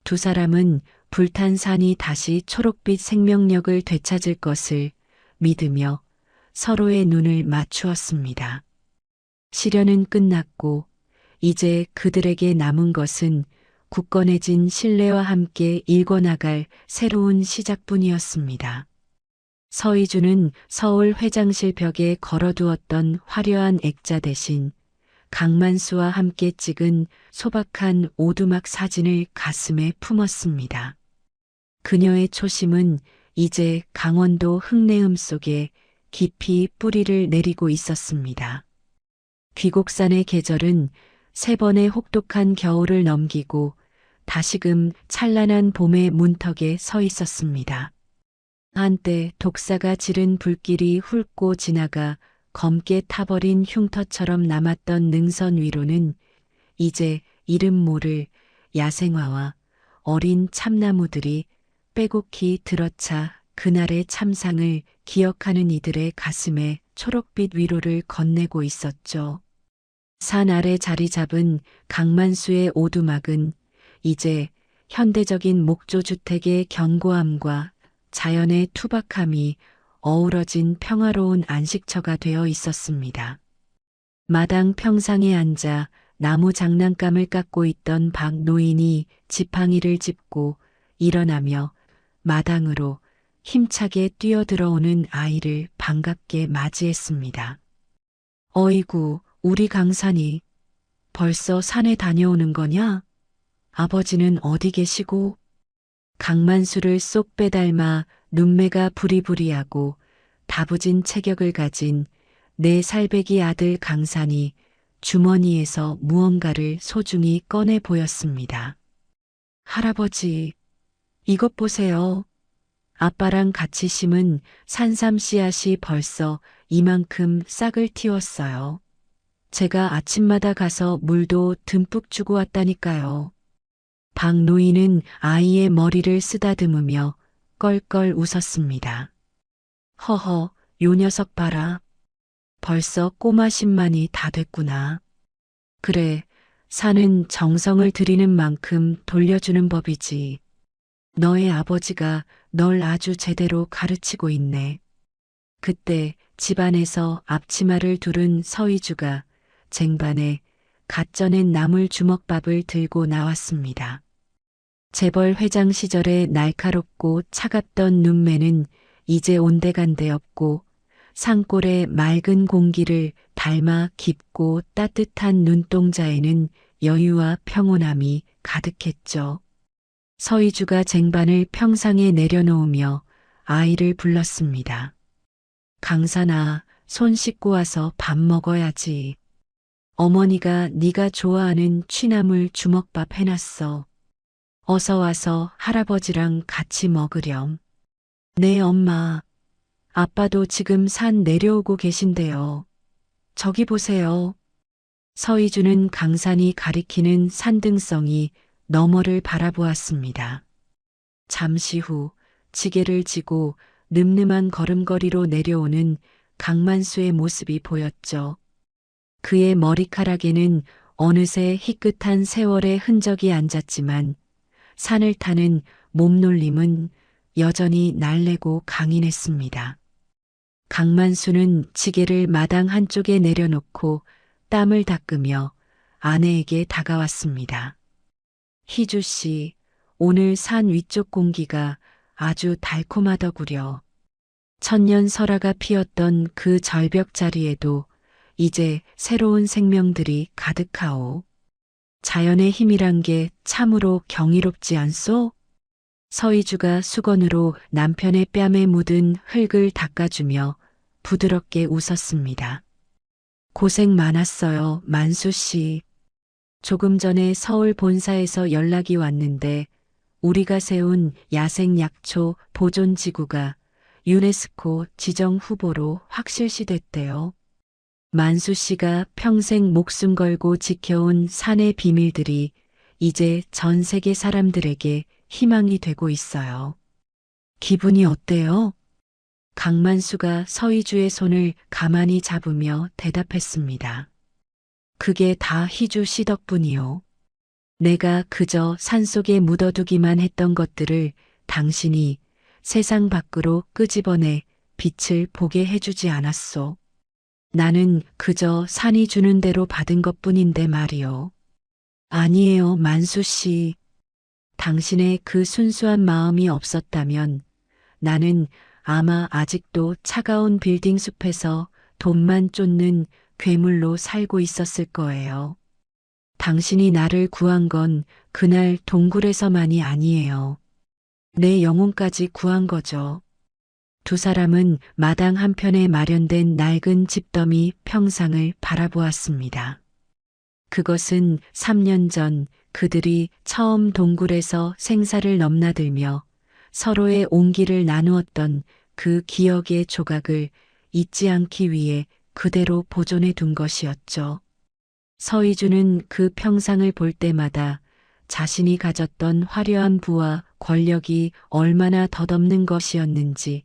Speaker 2: 두 사람은 불탄 산이 다시 초록빛 생명력을 되찾을 것을 믿으며 서로의 눈을 맞추었습니다. 시련은 끝났고 이제 그들에게 남은 것은 굳건해진 신뢰와 함께 일궈나갈 새로운 시작뿐이었습니다. 서희주는 서울 회장실 벽에 걸어두었던 화려한 액자 대신 강만수와 함께 찍은 소박한 오두막 사진을 가슴에 품었습니다. 그녀의 초심은 이제 강원도 흙내음 속에 깊이 뿌리를 내리고 있었습니다. 귀곡산의 계절은 세 번의 혹독한 겨울을 넘기고 다시금 찬란한 봄의 문턱에 서 있었습니다. 한때 독사가 지른 불길이 훑고 지나가 검게 타버린 흉터처럼 남았던 능선 위로는 이제 이름 모를 야생화와 어린 참나무들이 빼곡히 들어차 그날의 참상을 기억하는 이들의 가슴에 초록빛 위로를 건네고 있었죠. 산 아래 자리 잡은 강만수의 오두막은 이제 현대적인 목조주택의 견고함과 자연의 투박함이 어우러진 평화로운 안식처가 되어 있었습니다. 마당 평상에 앉아 나무 장난감을 깎고 있던 박 노인이 지팡이를 짚고 일어나며 마당으로 힘차게 뛰어들어오는 아이를 반갑게 맞이했습니다. 어이구, 우리 강산이 벌써 산에 다녀오는 거냐? 아버지는 어디 계시고? 강만수를 쏙 빼닮아 눈매가 부리부리하고 다부진 체격을 가진 4살배기 아들 강산이 주머니에서 무언가를 소중히 꺼내 보였습니다. 할아버지, 이것 보세요. 아빠랑 같이 심은 산삼 씨앗이 벌써 이만큼 싹을 틔웠어요. 제가 아침마다 가서 물도 듬뿍 주고 왔다니까요. 박 노인은 아이의 머리를 쓰다듬으며 껄껄 웃었습니다. 허허, 요 녀석 봐라. 벌써 꼬마 10만이 다 됐구나. 그래, 산은 정성을 들이는 만큼 돌려주는 법이지. 너의 아버지가 널 아주 제대로 가르치고 있네. 그때 집안에서 앞치마를 두른 서희주가 쟁반에 갓 쪄낸 나물 주먹밥을 들고 나왔습니다. 재벌 회장 시절에 날카롭고 차갑던 눈매는 이제 온데간데 없고 산골의 맑은 공기를 닮아 깊고 따뜻한 눈동자에는 여유와 평온함이 가득했죠. 서희주가 쟁반을 평상에 내려놓으며 아이를 불렀습니다. 강산아, 손 씻고 와서 밥 먹어야지. 어머니가 네가 좋아하는 취나물 주먹밥 해놨어. 어서 와서 할아버지랑 같이 먹으렴. 네, 엄마. 아빠도 지금 산 내려오고 계신데요. 저기 보세요. 서희주는 강산이 가리키는 산등성이 너머를 바라보았습니다. 잠시 후 지게를 지고 늠름한 걸음걸이로 내려오는 강만수의 모습이 보였죠. 그의 머리카락에는 어느새 희끗한 세월의 흔적이 앉았지만 산을 타는 몸놀림은 여전히 날래고 강인했습니다. 강만수는 지게를 마당 한쪽에 내려놓고 땀을 닦으며 아내에게 다가왔습니다. 희주 씨, 오늘 산 위쪽 공기가 아주 달콤하더구려. 천년 설화가 피었던 그 절벽 자리에도 이제 새로운 생명들이 가득하오. 자연의 힘이란 게 참으로 경이롭지 않소? 서희주가 수건으로 남편의 뺨에 묻은 흙을 닦아주며 부드럽게 웃었습니다. 고생 많았어요, 만수 씨. 조금 전에 서울 본사에서 연락이 왔는데 우리가 세운 야생 약초 보존지구가 유네스코 지정 후보로 확실시됐대요. 만수 씨가 평생 목숨 걸고 지켜온 산의 비밀들이 이제 전 세계 사람들에게 희망이 되고 있어요. 기분이 어때요? 강만수가 서희주의 손을 가만히 잡으며 대답했습니다. 그게 다 희주 씨 덕분이요. 내가 그저 산속에 묻어두기만 했던 것들을 당신이 세상 밖으로 끄집어내 빛을 보게 해주지 않았소. 나는 그저 산이 주는 대로 받은 것뿐인데 말이요. 아니에요, 만수 씨. 당신의 그 순수한 마음이 없었다면 나는 아마 아직도 차가운 빌딩 숲에서 돈만 쫓는 괴물로 살고 있었을 거예요. 당신이 나를 구한 건 그날 동굴에서만이 아니에요. 내 영혼까지 구한 거죠. 두 사람은 마당 한편에 마련된 낡은 집더미 평상을 바라보았습니다. 그것은 3년 전 그들이 처음 동굴에서 생사를 넘나들며 서로의 온기를 나누었던 그 기억의 조각을 잊지 않기 위해 그대로 보존해 둔 것이었죠. 서희주는 그 평상을 볼 때마다 자신이 가졌던 화려한 부와 권력이 얼마나 덧없는 것이었는지,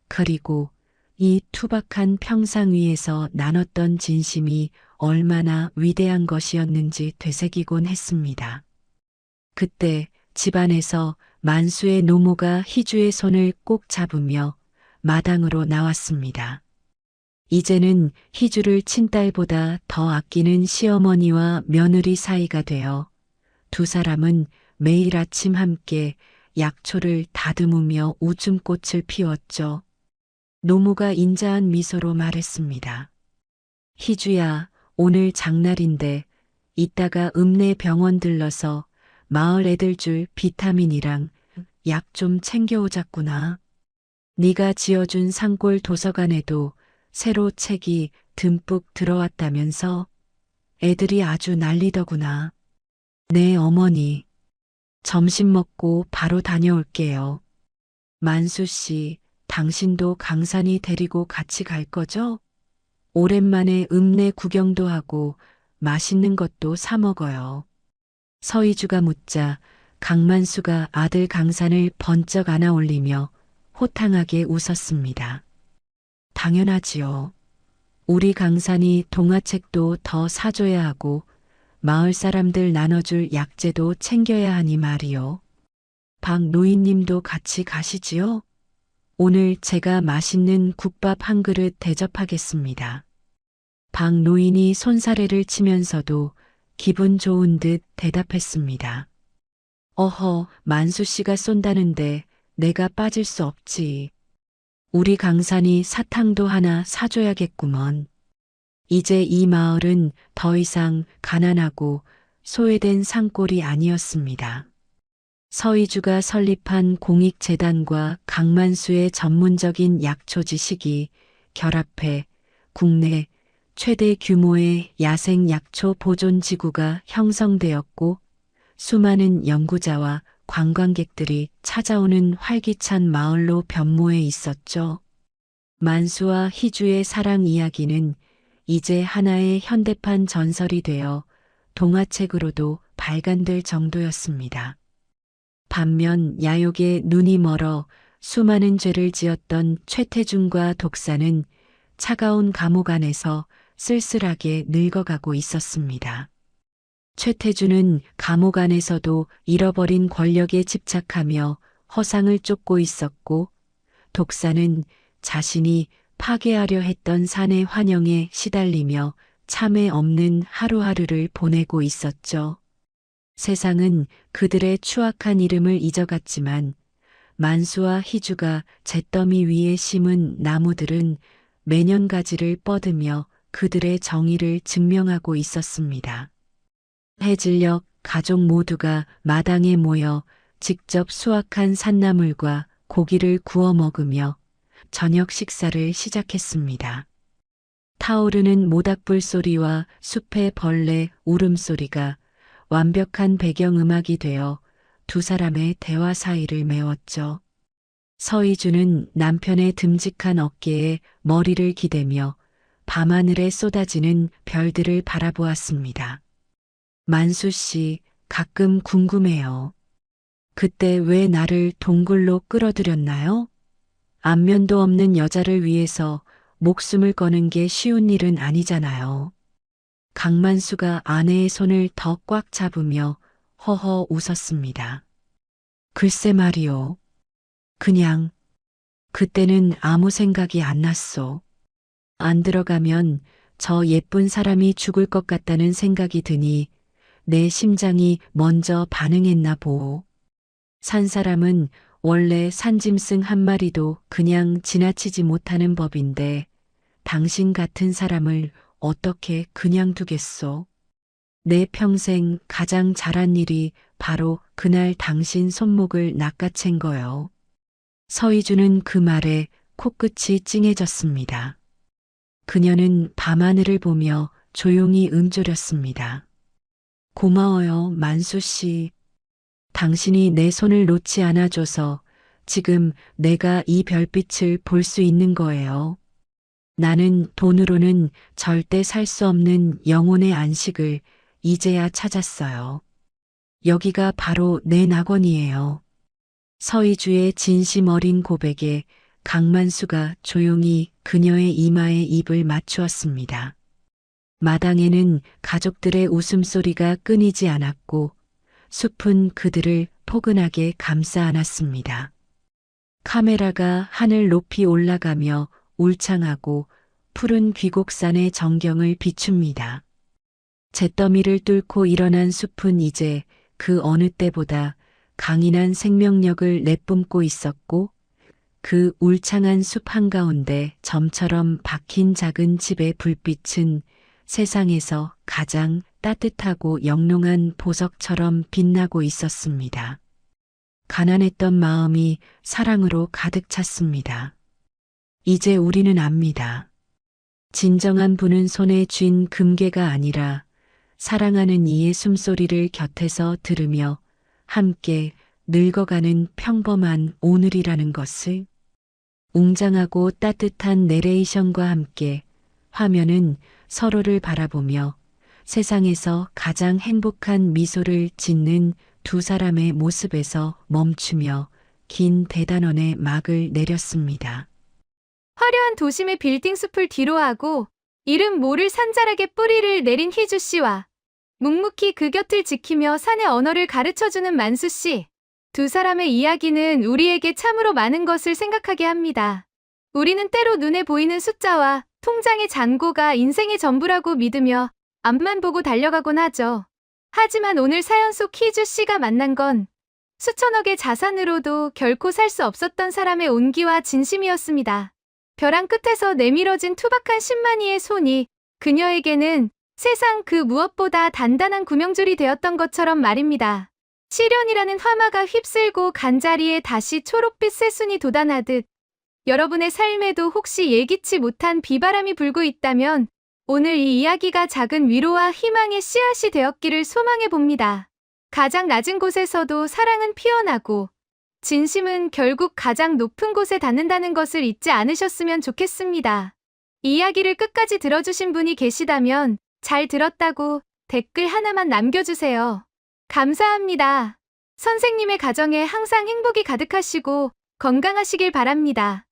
Speaker 2: 그리고 이 투박한 평상 위에서 나눴던 진심이 얼마나 위대한 것이었는지 되새기곤 했습니다. 그때 집안에서 만수의 노모가 희주의 손을 꼭 잡으며 마당으로 나왔습니다. 이제는 희주를 친딸보다 더 아끼는 시어머니와 며느리 사이가 되어 두 사람은 매일 아침 함께 약초를 다듬으며 웃음꽃을 피웠죠. 노모가 인자한 미소로 말했습니다. 희주야, 오늘 장날인데 이따가 읍내 병원 들러서 마을 애들 줄 비타민이랑 약 좀 챙겨오자꾸나. 네가 지어준 산골 도서관에도 새로 책이 듬뿍 들어왔다면서 애들이 아주 난리더구나. 네, 어머니. 점심 먹고 바로 다녀올게요. 만수 씨, 당신도 강산이 데리고 같이 갈 거죠? 오랜만에 읍내 구경도 하고 맛있는 것도 사 먹어요. 서희주가 묻자 강만수가 아들 강산을 번쩍 안아 올리며 호탕하게 웃었습니다. 당연하지요. 우리 강산이 동화책도 더 사줘야 하고 마을 사람들 나눠줄 약재도 챙겨야 하니 말이요. 박 노인님도 같이 가시지요? 오늘 제가 맛있는 국밥 한 그릇 대접하겠습니다. 박 노인이 손사래를 치면서도 기분 좋은 듯 대답했습니다. 어허, 만수 씨가 쏜다는데 내가 빠질 수 없지. 우리 강산이 사탕도 하나 사줘야겠구먼. 이제 이 마을은 더 이상 가난하고 소외된 산골이 아니었습니다. 서희주가 설립한 공익재단과 강만수의 전문적인 약초 지식이 결합해 국내 최대 규모의 야생 약초 보존 지구가 형성되었고 수많은 연구자와 관광객들이 찾아오는 활기찬 마을로 변모해 있었죠. 만수와 희주의 사랑 이야기는 이제 하나의 현대판 전설이 되어 동화책으로도 발간될 정도였습니다. 반면 야욕에 눈이 멀어 수많은 죄를 지었던 최태중과 독사는 차가운 감옥 안에서 쓸쓸하게 늙어가고 있었습니다. 최태준은 감옥 안에서도 잃어버린 권력에 집착하며 허상을 쫓고 있었고, 독사는 자신이 파괴하려 했던 산의 환영에 시달리며 참회 없는 하루하루를 보내고 있었죠. 세상은 그들의 추악한 이름을 잊어갔지만 만수와 희주가 잿더미 위에 심은 나무들은 매년 가지를 뻗으며 그들의 정의를 증명하고 있었습니다. 해질녘 가족 모두가 마당에 모여 직접 수확한 산나물과 고기를 구워 먹으며 저녁 식사를 시작했습니다. 타오르는 모닥불 소리와 숲의 벌레 울음소리가 완벽한 배경음악이 되어 두 사람의 대화 사이를 메웠죠. 서희주는 남편의 듬직한 어깨에 머리를 기대며 밤하늘에 쏟아지는 별들을 바라보았습니다. 만수 씨, 가끔 궁금해요. 그때 왜 나를 동굴로 끌어들였나요? 안면도 없는 여자를 위해서 목숨을 거는 게 쉬운 일은 아니잖아요. 강만수가 아내의 손을 더 꽉 잡으며 허허 웃었습니다. 글쎄 말이요. 그냥 그때는 아무 생각이 안 났어. 안 들어가면 저 예쁜 사람이 죽을 것 같다는 생각이 드니 내 심장이 먼저 반응했나 보오. 산 사람은 원래 산짐승 한 마리도 그냥 지나치지 못하는 법인데 당신 같은 사람을 어떻게 그냥 두겠소? 내 평생 가장 잘한 일이 바로 그날 당신 손목을 낚아챈 거요. 서희주는 그 말에 코끝이 찡해졌습니다. 그녀는 밤하늘을 보며 조용히 응조렸습니다. 고마워요, 만수 씨. 당신이 내 손을 놓지 않아줘서 지금 내가 이 별빛을 볼 수 있는 거예요. 나는 돈으로는 절대 살 수 없는 영혼의 안식을 이제야 찾았어요. 여기가 바로 내 낙원이에요. 서희주의 진심 어린 고백에 강만수가 조용히 그녀의 이마에 입을 맞추었습니다. 마당에는 가족들의 웃음소리가 끊이지 않았고 숲은 그들을 포근하게 감싸 안았습니다. 카메라가 하늘 높이 올라가며 울창하고 푸른 귀곡산의 정경을 비춥니다. 잿더미를 뚫고 일어난 숲은 이제 그 어느 때보다 강인한 생명력을 내뿜고 있었고 그 울창한 숲 한가운데 점처럼 박힌 작은 집의 불빛은 세상에서 가장 따뜻하고 영롱한 보석처럼 빛나고 있었습니다. 가난했던 마음이 사랑으로 가득 찼습니다. 이제 우리는 압니다. 진정한 부는 손에 쥔 금괴가 아니라 사랑하는 이의 숨소리를 곁에서 들으며 함께 늙어가는 평범한 오늘이라는 것을. 웅장하고 따뜻한 내레이션과 함께 화면은 서로를 바라보며 세상에서 가장 행복한 미소를 짓는 두 사람의 모습에서 멈추며 긴 대단원의 막을 내렸습니다.
Speaker 4: 화려한 도심의 빌딩 숲을 뒤로하고 이름 모를 산자락에 뿌리를 내린 희주 씨와 묵묵히 그 곁을 지키며 산의 언어를 가르쳐주는 만수 씨. 두 사람의 이야기는 우리에게 참으로 많은 것을 생각하게 합니다. 우리는 때로 눈에 보이는 숫자와 통장의 잔고가 인생의 전부라고 믿으며 앞만 보고 달려가곤 하죠. 하지만 오늘 사연 속 희주 씨가 만난 건 수천억의 자산으로도 결코 살 수 없었던 사람의 온기와 진심이었습니다. 벼랑 끝에서 내밀어진 투박한 10만이의 손이 그녀에게는 세상 그 무엇보다 단단한 구명줄이 되었던 것처럼 말입니다. 시련이라는 화마가 휩쓸고 간자리에 다시 초록빛 새순이 돋아나듯 여러분의 삶에도 혹시 예기치 못한 비바람이 불고 있다면 오늘 이 이야기가 작은 위로와 희망의 씨앗이 되었기를 소망해 봅니다. 가장 낮은 곳에서도 사랑은 피어나고 진심은 결국 가장 높은 곳에 닿는다는 것을 잊지 않으셨으면 좋겠습니다. 이 이야기를 끝까지 들어주신 분이 계시다면 잘 들었다고 댓글 하나만 남겨주세요. 감사합니다. 선생님의 가정에 항상 행복이 가득하시고 건강하시길 바랍니다.